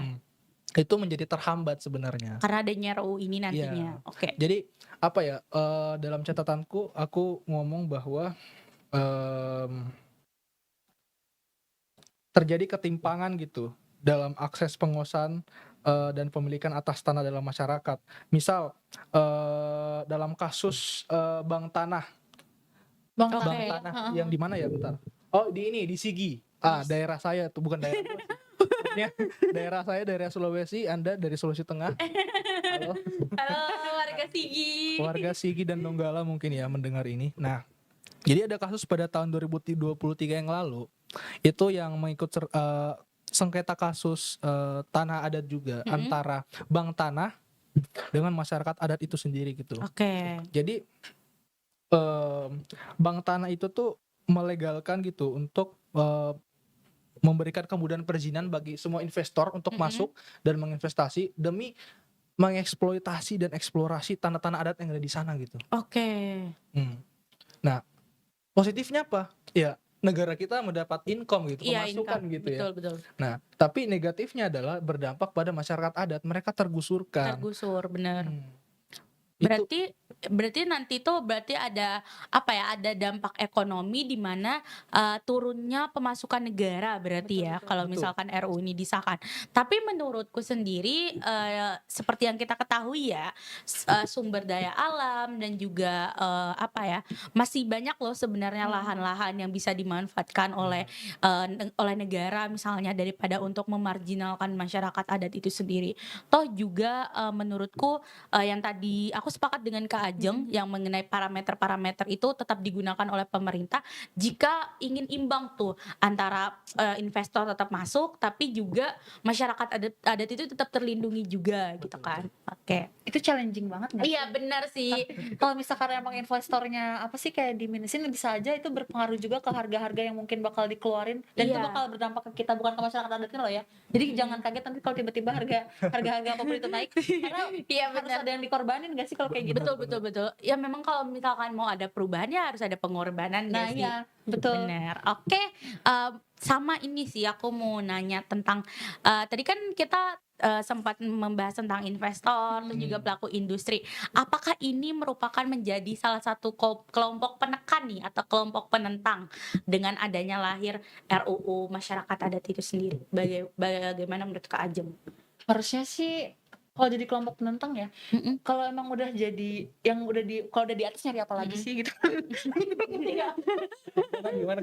Itu menjadi terhambat sebenarnya. Karena adanya RUU ini nantinya. Oke. Jadi apa ya, dalam catatanku aku ngomong bahwa terjadi ketimpangan gitu dalam akses penguasaan dan pemilikan atas tanah dalam masyarakat. Misal dalam kasus bank tanah, Bang Oke. bank tanah yang di mana ya, bentar. Oh, di Sigi. Daerah saya tuh, bukan daerah gua sih. Maksudnya daerah saya daerah Sulawesi, Anda dari Sulawesi Tengah. Halo. Halo warga Sigi. Warga Sigi dan Donggala mungkin ya mendengar ini. Nah, jadi ada kasus pada tahun 2023 yang lalu, itu yang mengikut sengketa kasus tanah adat juga antara bank tanah dengan masyarakat adat itu sendiri gitu. Oke. Jadi bank tanah itu tuh melegalkan gitu untuk memberikan kemudahan perizinan bagi semua investor untuk masuk dan menginvestasi demi mengeksploitasi dan eksplorasi tanah-tanah adat yang ada di sana gitu. Oke. Nah, positifnya apa? Ya, negara kita mendapat income gitu, Iya, pemasukan income. gitu ya. Betul. Nah, tapi negatifnya adalah berdampak pada masyarakat adat, mereka tergusurkan. Tergusur, benar. Itu Berarti nanti tuh ada apa ya, ada dampak ekonomi di mana turunnya pemasukan negara berarti ya kalau betul. misalkan RUU ini disahkan. Tapi menurutku sendiri seperti yang kita ketahui ya, sumber daya alam dan juga apa ya, masih banyak loh sebenarnya lahan-lahan yang bisa dimanfaatkan oleh negara misalnya daripada untuk memarginalkan masyarakat adat itu sendiri. Toh juga menurutku yang tadi aku sepakat dengan Kak Ajeng yang mengenai parameter-parameter itu tetap digunakan oleh pemerintah jika ingin imbang tuh antara investor tetap masuk tapi juga masyarakat adat itu tetap terlindungi juga gitu kan. Oke. Itu challenging banget nggak? Iya benar sih. Kalau misalkan emang investornya apa sih kayak diminusin, bisa aja itu berpengaruh juga ke harga-harga yang mungkin bakal dikeluarin dan itu Iya. bakal berdampak ke kita, bukan ke masyarakat adatnya loh ya. Jadi jangan kaget nanti kalau tiba-tiba harga apapun itu naik, karena Iya harus benar. ada yang dikorbanin gak sih kalau kayak gitu? Betul. Ya memang kalau misalkan mau ada perubahan ya harus ada pengorbanan Nah nggak sih? iya, betul. Benar. Oke, sama ini sih aku mau nanya tentang tadi kan kita sempat membahas tentang investor, terus juga pelaku industri. Apakah ini merupakan menjadi salah satu kelompok penekan nih atau kelompok penentang dengan adanya lahir RUU Masyarakat Adat itu sendiri? Bagaimana menurut Kak Ajeng? Harusnya sih kalau jadi kelompok penentang ya, Mm-mm. kalau emang udah jadi yang kalau udah di atas nyari apa lagi sih gitu. Iya. Gimana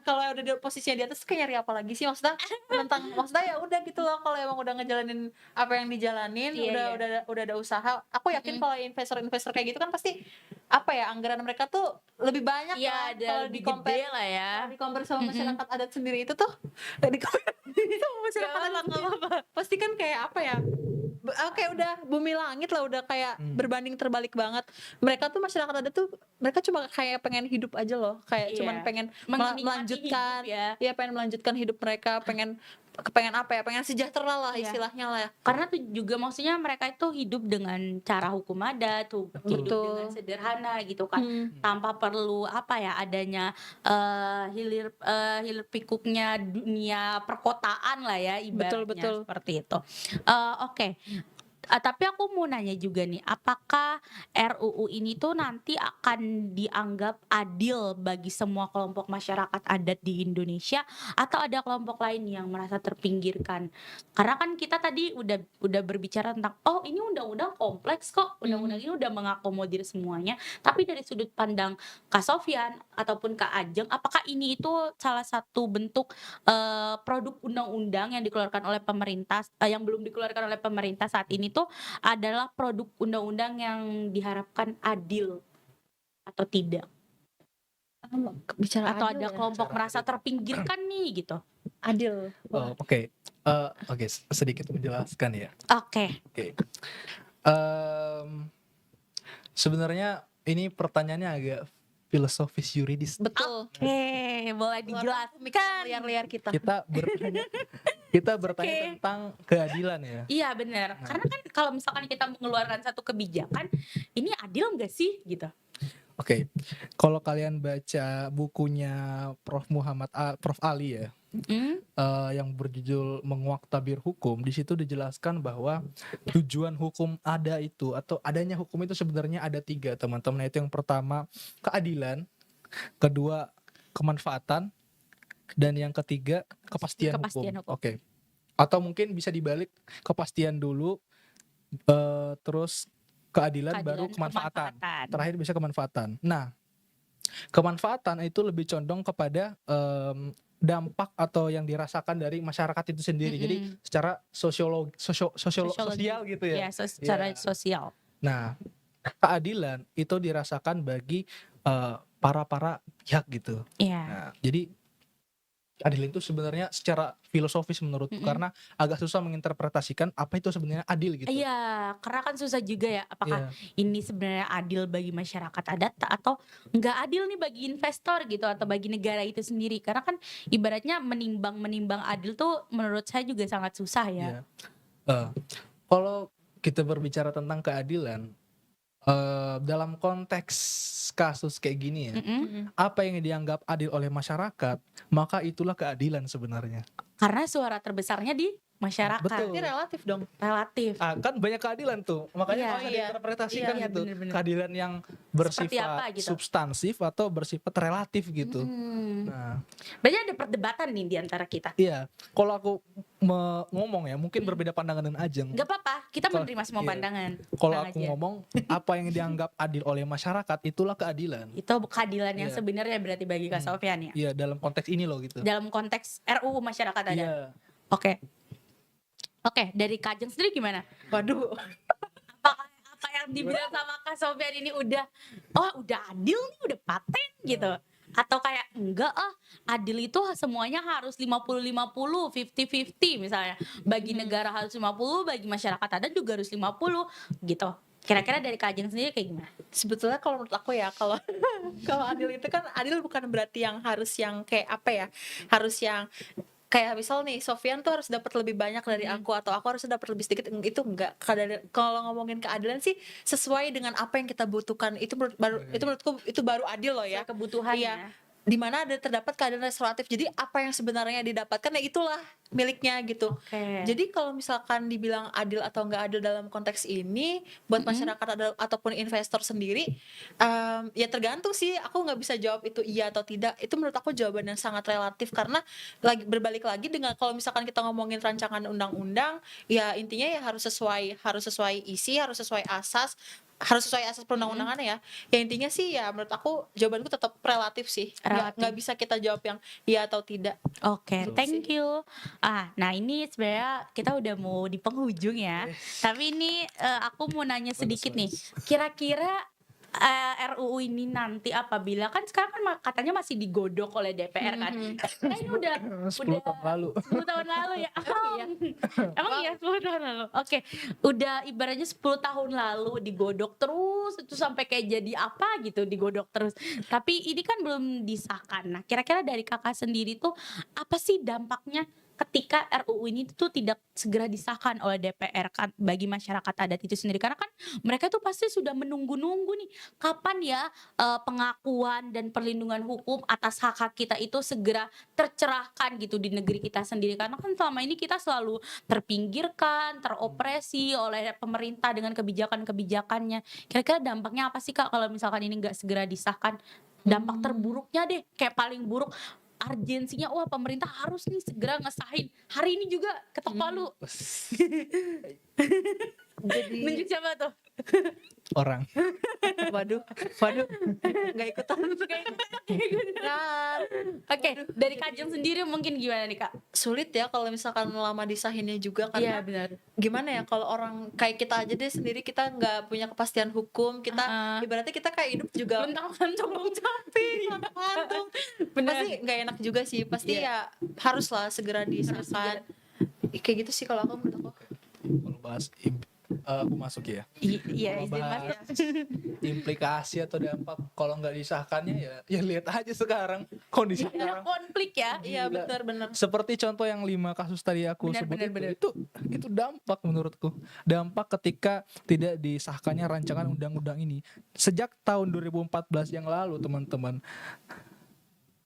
Kalau udah di posisinya di atas kayak nyari apa lagi sih, maksudnya penentang, maksudnya ya udah gitu loh, kalau emang udah ngejalanin apa yang dijalanin, Iya, udah iya. udah ada usaha, aku yakin kalau investor kayak gitu kan pasti apa ya, anggaran mereka tuh lebih banyak Iya, lah ada kalau lebih di-compare gede lah ya. kalau di-compare sama Mm-mm. masyarakat adat sendiri itu tuh di sama masyarakat adat sendiri, pasti kan kayak apa ya, kayak udah bumi langit lah, udah kayak berbanding terbalik banget. Mereka tuh masyarakat adat tuh mereka cuma kayak pengen hidup aja loh, kayak Iya. cuman pengen Menikmati melanjutkan hidup ya. pengen melanjutkan hidup mereka, pengen apa ya, pengen sejahtera lah Iya. istilahnya lah ya. Karena tuh juga maksudnya mereka itu hidup dengan cara hukum adat, hidup Betul. dengan sederhana gitu kan, tanpa perlu apa ya adanya hilir pikuknya dunia perkotaan lah ya ibaratnya Betul. seperti itu. Oke. Tapi aku mau nanya juga nih, apakah RUU ini tuh nanti akan dianggap adil bagi semua kelompok masyarakat adat di Indonesia atau ada kelompok lain yang merasa terpinggirkan? Karena kan kita tadi udah berbicara tentang oh ini undang-undang kompleks kok, undang-undang ini udah mengakomodir semuanya. Tapi dari sudut pandang Kak Sofyan ataupun Kak Ajeng, apakah ini itu salah satu bentuk produk undang-undang yang dikeluarkan oleh pemerintah yang belum dikeluarkan oleh pemerintah saat ini tuh adalah produk undang-undang yang diharapkan adil atau tidak? Bicara Atau adil ada ya. kelompok merasa terpinggirkan nih gitu? Adil. Oke. Oke, sedikit menjelaskan ya. Oke. Oke. Sebenarnya ini pertanyaannya agak filosofis yuridis. Betul. Oke, boleh dijelaskan. Liar-liar kita. Kita bertanya tentang keadilan ya. Iya benar. Karena kan kalau misalkan kita mengeluarkan satu kebijakan, ini adil nggak sih gitu? Oke. Kalau kalian baca bukunya Prof Ali ya, yang berjudul Menguak Tabir Hukum, di situ dijelaskan bahwa tujuan hukum ada itu atau adanya hukum itu sebenarnya ada 3, teman-teman. Itu yang pertama keadilan, kedua kemanfaatan, dan yang ketiga kepastian hukum. Oke. Atau mungkin bisa dibalik, kepastian dulu, terus keadilan baru kemanfaatan. Terakhir bisa kemanfaatan. Nah, kemanfaatan itu lebih condong kepada dampak atau yang dirasakan dari masyarakat itu sendiri. Jadi secara sosial gitu ya. Iya, secara sosial. Nah, keadilan itu dirasakan bagi para pihak gitu. Iya. Nah, jadi adil itu sebenarnya secara filosofis menurutku karena agak susah menginterpretasikan apa itu sebenarnya adil gitu. Iya, karena kan susah juga ya apakah Iya. ini sebenarnya adil bagi masyarakat adat atau nggak adil nih bagi investor gitu atau bagi negara itu sendiri. Karena kan ibaratnya menimbang adil tuh menurut saya juga sangat susah ya. Iya. Kalau kita berbicara tentang keadilan, dalam konteks kasus kayak gini ya, apa yang dianggap adil oleh masyarakat, maka itulah keadilan sebenarnya. Karena suara terbesarnya di masyarakat. Betul. Ini relatif dong. Relatif. Kan banyak keadilan tuh, makanya bisa diinterpretasikan Iya, gitu. bener-bener. Keadilan yang Seperti apa bersifat gitu? substansif atau bersifat relatif gitu. Nah, Berarti ada perdebatan nih di antara kita. iya. Kalau aku ngomong ya, mungkin berbeda pandangan dengan Ajeng. Gak apa-apa, kita Kalau- menerima semua iya. pandangan. Kalau Tenang aku aja. ngomong apa yang dianggap adil oleh masyarakat, itulah keadilan. Itu keadilan yang Iya. sebenarnya berarti bagi Kak Sofyan ya. Iya, dalam konteks ini loh gitu. Dalam konteks RUU masyarakat adat. Iya. Oke, dari Kak Ajeng sendiri gimana? Waduh. Apa yang dibilang sama Kak Sofyan ini udah adil nih, udah paten gitu. Atau kayak enggak adil itu semuanya harus 50-50, 50-50 misalnya. Bagi negara harus 50, bagi masyarakat adat juga harus 50 gitu. Kira-kira dari Kak Ajeng sendiri kayak gimana? Sebetulnya kalau menurut aku ya, kalau kalau adil itu kan adil bukan berarti yang harus yang kayak apa ya, harus yang kayak misal nih Sofyan tuh harus dapat lebih banyak dari aku atau aku harus dapat lebih sedikit, itu enggak. Kalau ngomongin keadilan sih sesuai dengan apa yang kita butuhkan, itu menurutku itu baru adil loh ya. Kebutuhan Iya. ya. di mana ada terdapat keadilan restoratif. Jadi apa yang sebenarnya didapatkan ya itulah miliknya gitu. Oke. Jadi kalau misalkan dibilang adil atau nggak adil dalam konteks ini buat masyarakat ataupun investor sendiri, ya tergantung sih. Aku nggak bisa jawab itu iya atau tidak. Itu menurut aku jawaban yang sangat relatif karena berbalik lagi dengan kalau misalkan kita ngomongin rancangan undang-undang, ya intinya ya harus sesuai isi, harus sesuai asas perundang-undangannya ya. Ya intinya sih ya menurut aku jawabanku tetap relatif sih. Nggak Relatif. bisa kita jawab yang iya atau tidak. Oke, Betul. thank you. Nah ini sebenarnya kita udah mau di penghujung ya. Tapi ini aku mau nanya sedikit nih. Kira-kira RUU ini nanti apabila kan sekarang kan katanya masih digodok oleh DPR kan. Nah ini udah 10 tahun lalu. 10 tahun lalu ya. Iya. Emang iya 10 tahun lalu. Oke, udah ibaratnya 10 tahun lalu digodok terus itu sampai kayak jadi apa gitu digodok terus. Tapi ini kan belum disahkan. Nah, kira-kira dari Kakak sendiri tuh apa sih dampaknya ketika RUU ini tuh tidak segera disahkan oleh DPR kan bagi masyarakat adat itu sendiri karena kan mereka tuh pasti sudah menunggu-nunggu nih kapan ya pengakuan dan perlindungan hukum atas hak-hak kita itu segera tercerahkan gitu di negeri kita sendiri karena kan selama ini kita selalu terpinggirkan, teropresi oleh pemerintah dengan kebijakan-kebijakannya. Kira-kira dampaknya apa sih Kak kalau misalkan ini nggak segera disahkan? Dampak terburuknya deh, kayak paling buruk urgensinya, wah pemerintah harus nih segera ngesahin. Hari ini juga ketok palu. Jadi Nunjuk siapa tuh? Orang. waduh nggak ikutan. Nah, Oke, dari Kajeng sendiri mungkin gimana nih Kak? sulit ya kalau misalkan lama disahinnya juga Iya karena benar. gimana ya kalau orang kayak kita aja deh sendiri kita nggak punya kepastian hukum, kita ibaratnya kita kayak hidup juga Lontang-lantung capek. ngantung. Benar. Pasti nggak enak juga sih, pasti ya haruslah segera disahkan. Kayak gitu sih kalau aku menurut aku. Kalau bahas aku masuk ya. Iya, Kalau izin bahas Mas. implikasi atau dampak kalau nggak disahkannya ya lihat aja sekarang kondisi Banyak sekarang. konflik ya. Iya benar-benar. Seperti contoh yang 5 kasus tadi aku Benar, sebut benar, itu dampak menurutku. Dampak ketika tidak disahkannya rancangan undang-undang ini. Sejak tahun 2014 yang lalu teman-teman,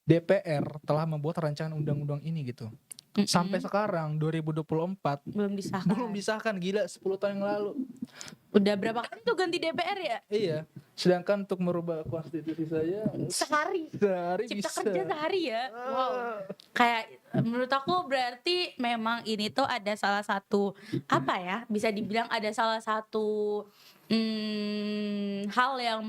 DPR telah membuat rancangan undang-undang ini gitu. Sampai sekarang 2024 Belum disahkan. belum disahkan, gila 10 tahun yang lalu. Udah berapa kali tuh ganti DPR ya? Iya. Sedangkan untuk merubah konstitusi saja Sehari. sehari Cipta bisa. kerja sehari ya. Wow. Kayak menurut aku berarti memang ini tuh ada salah satu apa ya? Bisa dibilang ada salah satu hal yang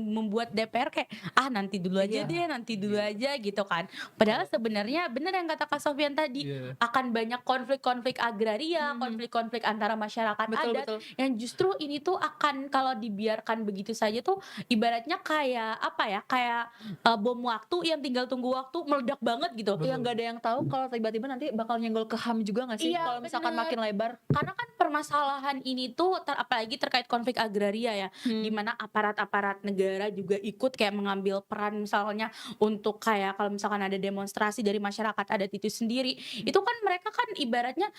membuat DPR kayak nanti dulu aja deh, nanti dulu aja gitu kan. Padahal sebenarnya benar yang kata Kak Sofyan tadi Iya. akan banyak konflik-konflik agraria, konflik-konflik antara masyarakat adat Betul. yang justru ini tuh akan kalau dibiarkan begitu saja tuh ibaratnya kayak apa ya? Kayak bom waktu yang tinggal tunggu waktu meledak banget gitu. Betul. Yang nggak ada yang tahu kalau tiba-tiba nanti bakal nyenggol ke HAM juga nggak sih? Iya, Kalau misalkan bener. makin lebar. Karena kan permasalahan ini tuh apalagi terkait konflik agraria ya, di mana aparat-aparat negara juga ikut kayak mengambil peran misalnya untuk kayak kalau misalkan ada demonstrasi dari masyarakat adat itu sendiri, itu kan mereka kan ibaratnya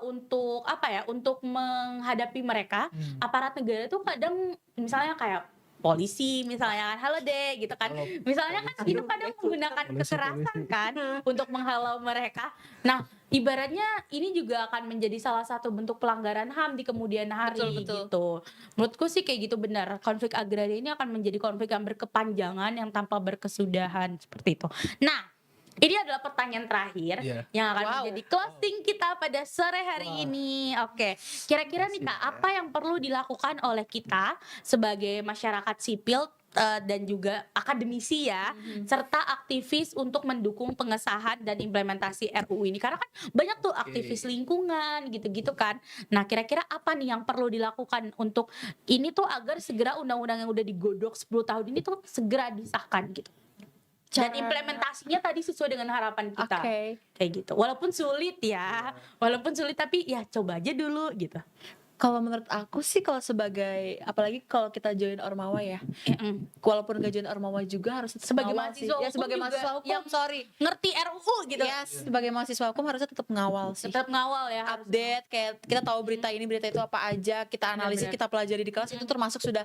untuk apa ya, untuk menghadapi mereka aparat negara tuh kadang misalnya kayak polisi misalnya kan, halo deh gitu kan. Halo, Misalnya kan itu kadang menggunakan Polisi. kekerasan kan untuk menghalau mereka. Nah, ibaratnya ini juga akan menjadi salah satu bentuk pelanggaran HAM di kemudian hari Betul. gitu. Menurutku sih kayak gitu benar. Konflik agraria ini akan menjadi konflik yang berkepanjangan yang tanpa berkesudahan seperti itu. Nah, ini adalah pertanyaan terakhir Iya. yang akan Wow. menjadi closing kita pada sore hari ini. Oke, kira-kira nih Kak, apa yang perlu dilakukan oleh kita sebagai masyarakat sipil dan juga akademisi ya, serta aktivis untuk mendukung pengesahan dan implementasi RUU ini? Karena kan banyak tuh aktivis lingkungan gitu-gitu kan. Nah, kira-kira apa nih yang perlu dilakukan untuk ini tuh agar segera undang-undang yang udah digodok 10 tahun ini tuh segera disahkan gitu. Dan implementasinya tadi sesuai dengan harapan kita. Oke. Kayak gitu. Walaupun sulit ya. Walaupun sulit tapi ya coba aja dulu gitu. Kalau menurut aku sih kalau sebagai apalagi kalau kita join Ormawa ya, Mm-mm. walaupun gak join Ormawa juga harus tetap Sebagai mengawal sih. mahasiswa Ya hukum sebagai juga mahasiswa hukum, yang sorry. ngerti RUU gitu. Yes, sebagai mahasiswa hukum harusnya tetap mengawal sih. Tetap ngawal ya harus. Update kayak kita tahu berita ini berita itu apa aja, kita analisis, Benar-benar. kita pelajari di kelas itu termasuk sudah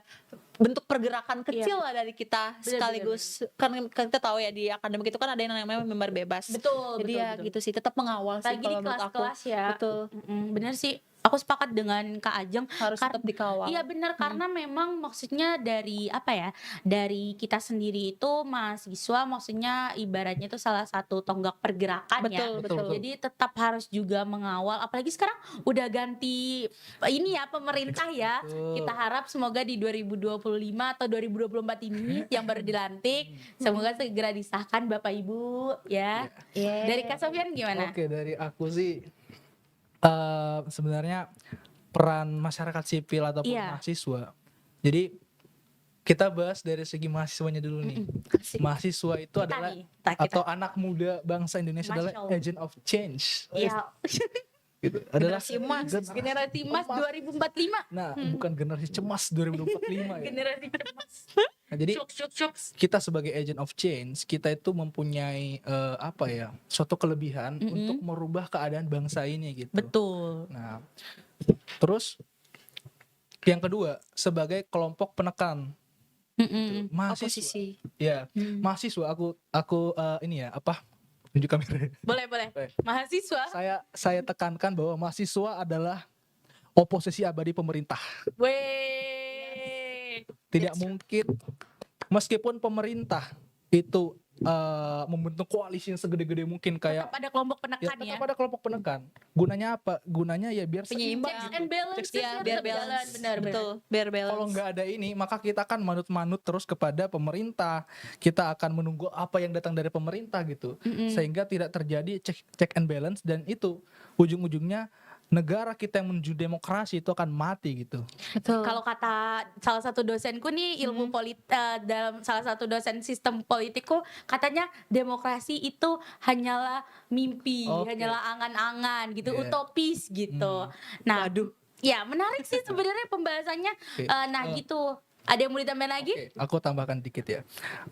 bentuk pergerakan kecil lah dari kita, sekaligus kan kita tahu ya di akademik itu kan ada yang namanya member bebas. Betul, Jadi betul, ya betul. gitu sih, tetap mengawal sih Lagi di kalau menurut aku. kelas-kelas ya. Betul, Bener sih. Aku sepakat dengan Kak Ajeng. harus Kar- tetap dikawal. Iya benar karena memang maksudnya dari apa ya, dari kita sendiri itu mahasiswa maksudnya ibaratnya itu salah satu tonggak pergerakan ya. Betul, betul. Jadi tetap harus juga mengawal, apalagi sekarang udah ganti ini ya pemerintah ya. Betul. Kita harap semoga di 2025 atau 2024 ini yang baru dilantik semoga segera disahkan Bapak Ibu ya. Yeah. Dari Kak Sofyan gimana? Oke, dari aku sih sebenarnya peran masyarakat sipil ataupun Iya. mahasiswa. Jadi kita bahas dari segi mahasiswanya dulu nih. Mahasiswa itu Kita adalah nih, kita. atau anak muda bangsa Indonesia Masya adalah Allah. agent of change. Iya. Gitu. Adalah Generasi emas. Generasi emas 2045. Nah, bukan generasi cemas 2045 ya. Generasi cemas. Nah, jadi Cuk. kita sebagai agent of change, kita itu mempunyai apa ya, suatu kelebihan untuk merubah keadaan bangsa ini gitu. Betul. Nah, terus yang kedua sebagai kelompok penekan mahasiswa. Oposisi. Ya, mahasiswa aku ini ya apa? Tunjuk kamera. Boleh. Baik. Mahasiswa. Saya tekankan bahwa mahasiswa adalah oposisi abadi pemerintah. Weh. Tidak mungkin meskipun pemerintah itu membentuk koalisi yang segede-gede mungkin kayak Tetap ada kelompok ya penekan ya. tetap ada kelompok penekan. Gunanya apa? Gunanya ya biar Penyeimbang. Checks and balance Ya, biar balance. benar. Betul, biar balance. kalau nggak ada ini maka kita akan manut-manut terus kepada pemerintah. Kita akan menunggu apa yang datang dari pemerintah gitu. Sehingga tidak terjadi check and balance dan itu ujung-ujungnya negara kita yang menuju demokrasi itu akan mati gitu. Betul. Kalau kata salah satu dosenku nih ilmu dalam salah satu dosen sistem politikku katanya demokrasi itu hanyalah mimpi, Oke. hanyalah angan-angan gitu, Yeah. utopis gitu. Nah, ya menarik sih sebenarnya pembahasannya. Oke. Gitu. Ada yang mau ditambahin lagi? Oke, aku tambahkan dikit ya.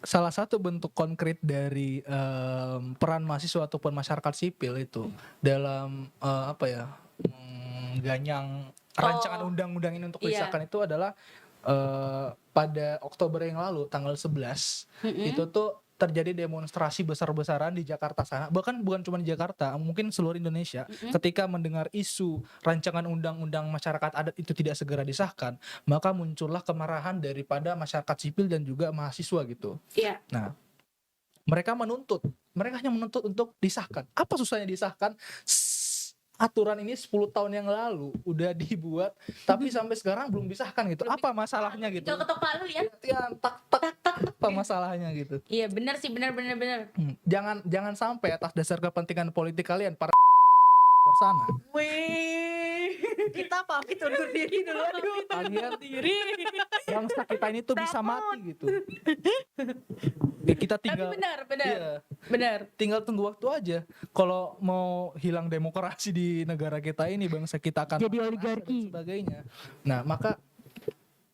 Salah satu bentuk konkret dari peran mahasiswa ataupun masyarakat sipil itu dalam apa ya mengganyang rancangan undang-undang ini untuk Iya. disahkan itu adalah pada Oktober yang lalu tanggal 11 itu tuh terjadi demonstrasi besar-besaran di Jakarta sana, bahkan bukan cuma di Jakarta, mungkin seluruh Indonesia ketika mendengar isu rancangan undang-undang masyarakat adat itu tidak segera disahkan, maka muncullah kemarahan daripada masyarakat sipil dan juga mahasiswa gitu. Iya. Nah, mereka hanya menuntut untuk disahkan. Apa susahnya disahkan? Aturan ini 10 tahun yang lalu udah dibuat tapi sampai sekarang belum disahkan gitu. Apa masalahnya gitu? Ketok palu ya. Ya, tak apa masalahnya gitu. Iya benar sih, benar. Jangan sampai atas dasar kepentingan politik kalian para sana. Wih. Kita pamit undur diri dulu. Kalian bangsa kita ini tuh bisa mati gitu. Ya, kita Tapi tinggal benar. Iya, Benar. tinggal tunggu waktu aja. Kalau mau hilang demokrasi di negara kita ini, bangsa kita akan Jadi mati oligarki. dan sebagainya. Nah, maka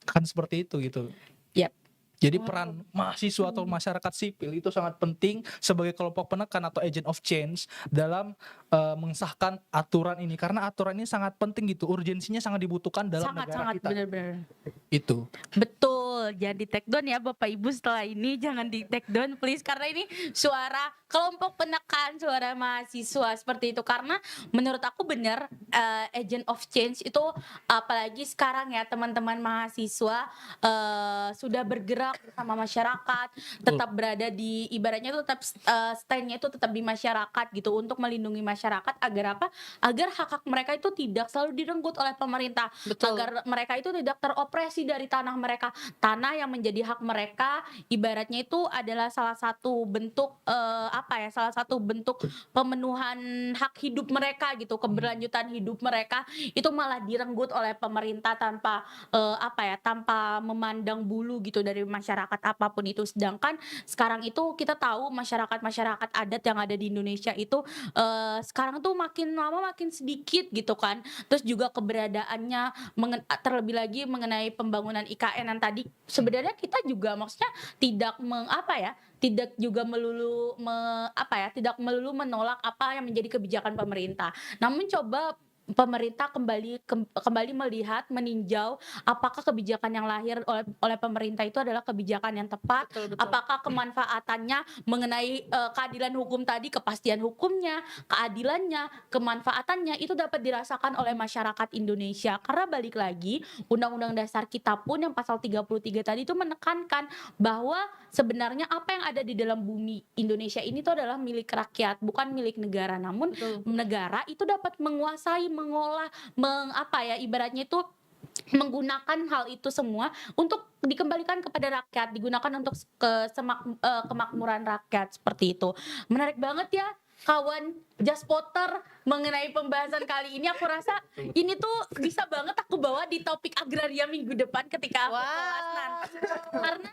kan seperti itu gitu. Yap. Jadi peran mahasiswa atau masyarakat sipil itu sangat penting sebagai kelompok penekan atau agent of change dalam mengesahkan aturan ini, karena aturan ini sangat penting gitu, urgensinya sangat dibutuhkan dalam negara Sangat kita. benar. Itu. Betul, jangan di take down ya Bapak Ibu setelah ini, jangan di take down please, karena ini suara kelompok penekan, suara mahasiswa seperti itu. Karena menurut aku benar agent of change itu apalagi sekarang ya teman-teman mahasiswa sudah bergerak bersama masyarakat, tetap berada di ibaratnya itu tetap stand-nya itu tetap di masyarakat gitu untuk melindungi masyarakat agar apa? Agar hak-hak mereka itu tidak selalu direnggut oleh pemerintah, Betul. agar mereka itu tidak teropresi dari tanah mereka, tanah yang menjadi hak mereka, ibaratnya itu adalah salah satu bentuk salah satu bentuk pemenuhan hak hidup mereka gitu, keberlanjutan hidup mereka itu malah direnggut oleh pemerintah tanpa tanpa memandang bulu gitu dari masyarakat apapun itu. Sedangkan sekarang itu kita tahu masyarakat adat yang ada di Indonesia itu sekarang tuh makin lama makin sedikit gitu kan. Terus juga keberadaannya terlebih lagi mengenai pembangunan IKN yang tadi sebenarnya kita juga maksudnya tidak tidak juga tidak melulu menolak apa yang menjadi kebijakan pemerintah. Namun coba pemerintah kembali melihat, meninjau apakah kebijakan yang lahir oleh pemerintah itu adalah kebijakan yang tepat, Betul. apakah kemanfaatannya mengenai keadilan hukum tadi, kepastian hukumnya, keadilannya, kemanfaatannya itu dapat dirasakan oleh masyarakat Indonesia. Karena balik lagi, Undang-Undang Dasar kita pun yang pasal 33 tadi itu menekankan bahwa sebenarnya apa yang ada di dalam bumi Indonesia ini tuh adalah milik rakyat, bukan milik negara. Namun Betul. negara itu dapat menguasai, mengolah, ibaratnya itu menggunakan hal itu semua untuk dikembalikan kepada rakyat, digunakan untuk kemakmuran rakyat seperti itu. Menarik banget ya kawan Just Potter mengenai pembahasan kali ini. Aku rasa ini tuh bisa banget aku bawa di topik agraria minggu depan ketika aku kelas nanti. Karena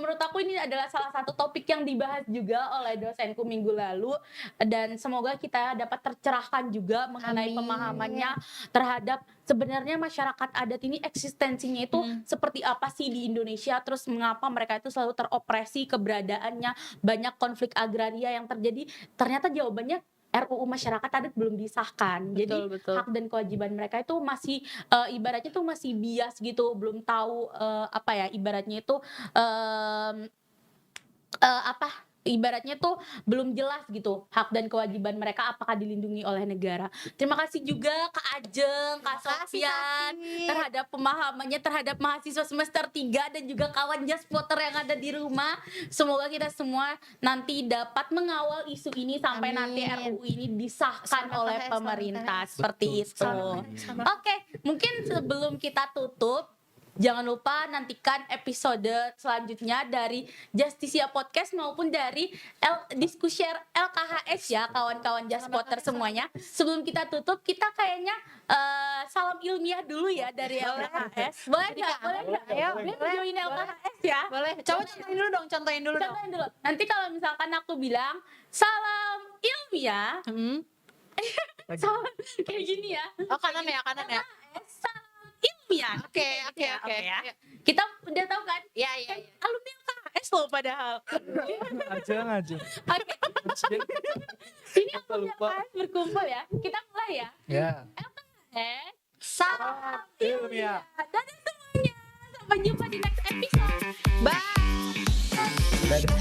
menurut aku ini adalah salah satu topik yang dibahas juga oleh dosenku minggu lalu, dan semoga kita dapat tercerahkan juga mengenai Amin. pemahamannya terhadap sebenarnya masyarakat adat ini eksistensinya itu seperti apa sih di Indonesia, terus mengapa mereka itu selalu teropresi, keberadaannya, banyak konflik agraria yang terjadi. Ternyata jawabannya RUU masyarakat adat belum disahkan. Jadi Betul. hak dan kewajiban mereka itu masih ibaratnya tuh masih bias gitu, belum tahu ibaratnya itu ibaratnya tuh belum jelas gitu hak dan kewajiban mereka apakah dilindungi oleh negara. Terima kasih juga Kak Ajeng, Kak Sofian terhadap pemahamannya terhadap mahasiswa semester 3 dan juga kawan Just Potter yang ada di rumah. Semoga kita semua nanti dapat mengawal isu ini sampai nanti RUU ini disahkan oleh pemerintah. Seperti itu. Oke, mungkin sebelum kita tutup, jangan lupa nantikan episode selanjutnya dari Justisia Podcast maupun dari Diskushare LKHS ya kawan-kawan Just Potter semuanya. Sebelum kita tutup, kita kayaknya salam ilmiah dulu ya dari LKHS. Boleh nggak? Ayo, join LKHS ya. Boleh. Coba contohin dulu dong. Nanti kalau misalkan aku bilang salam ilmiah, salam kayak gini ya. Oh, kanan ya. Salam ilmiah. Oke. Ya. Kita udah tahu kan? Iya. Alumni LKHS loh padahal. Aja. Oke. Ini alumni LKHS berkumpul ya. Kita mulai ya. Ya. LKHS. Salam Ilmiah. Dadah semuanya. Sampai jumpa di next episode. Bye. Dadah.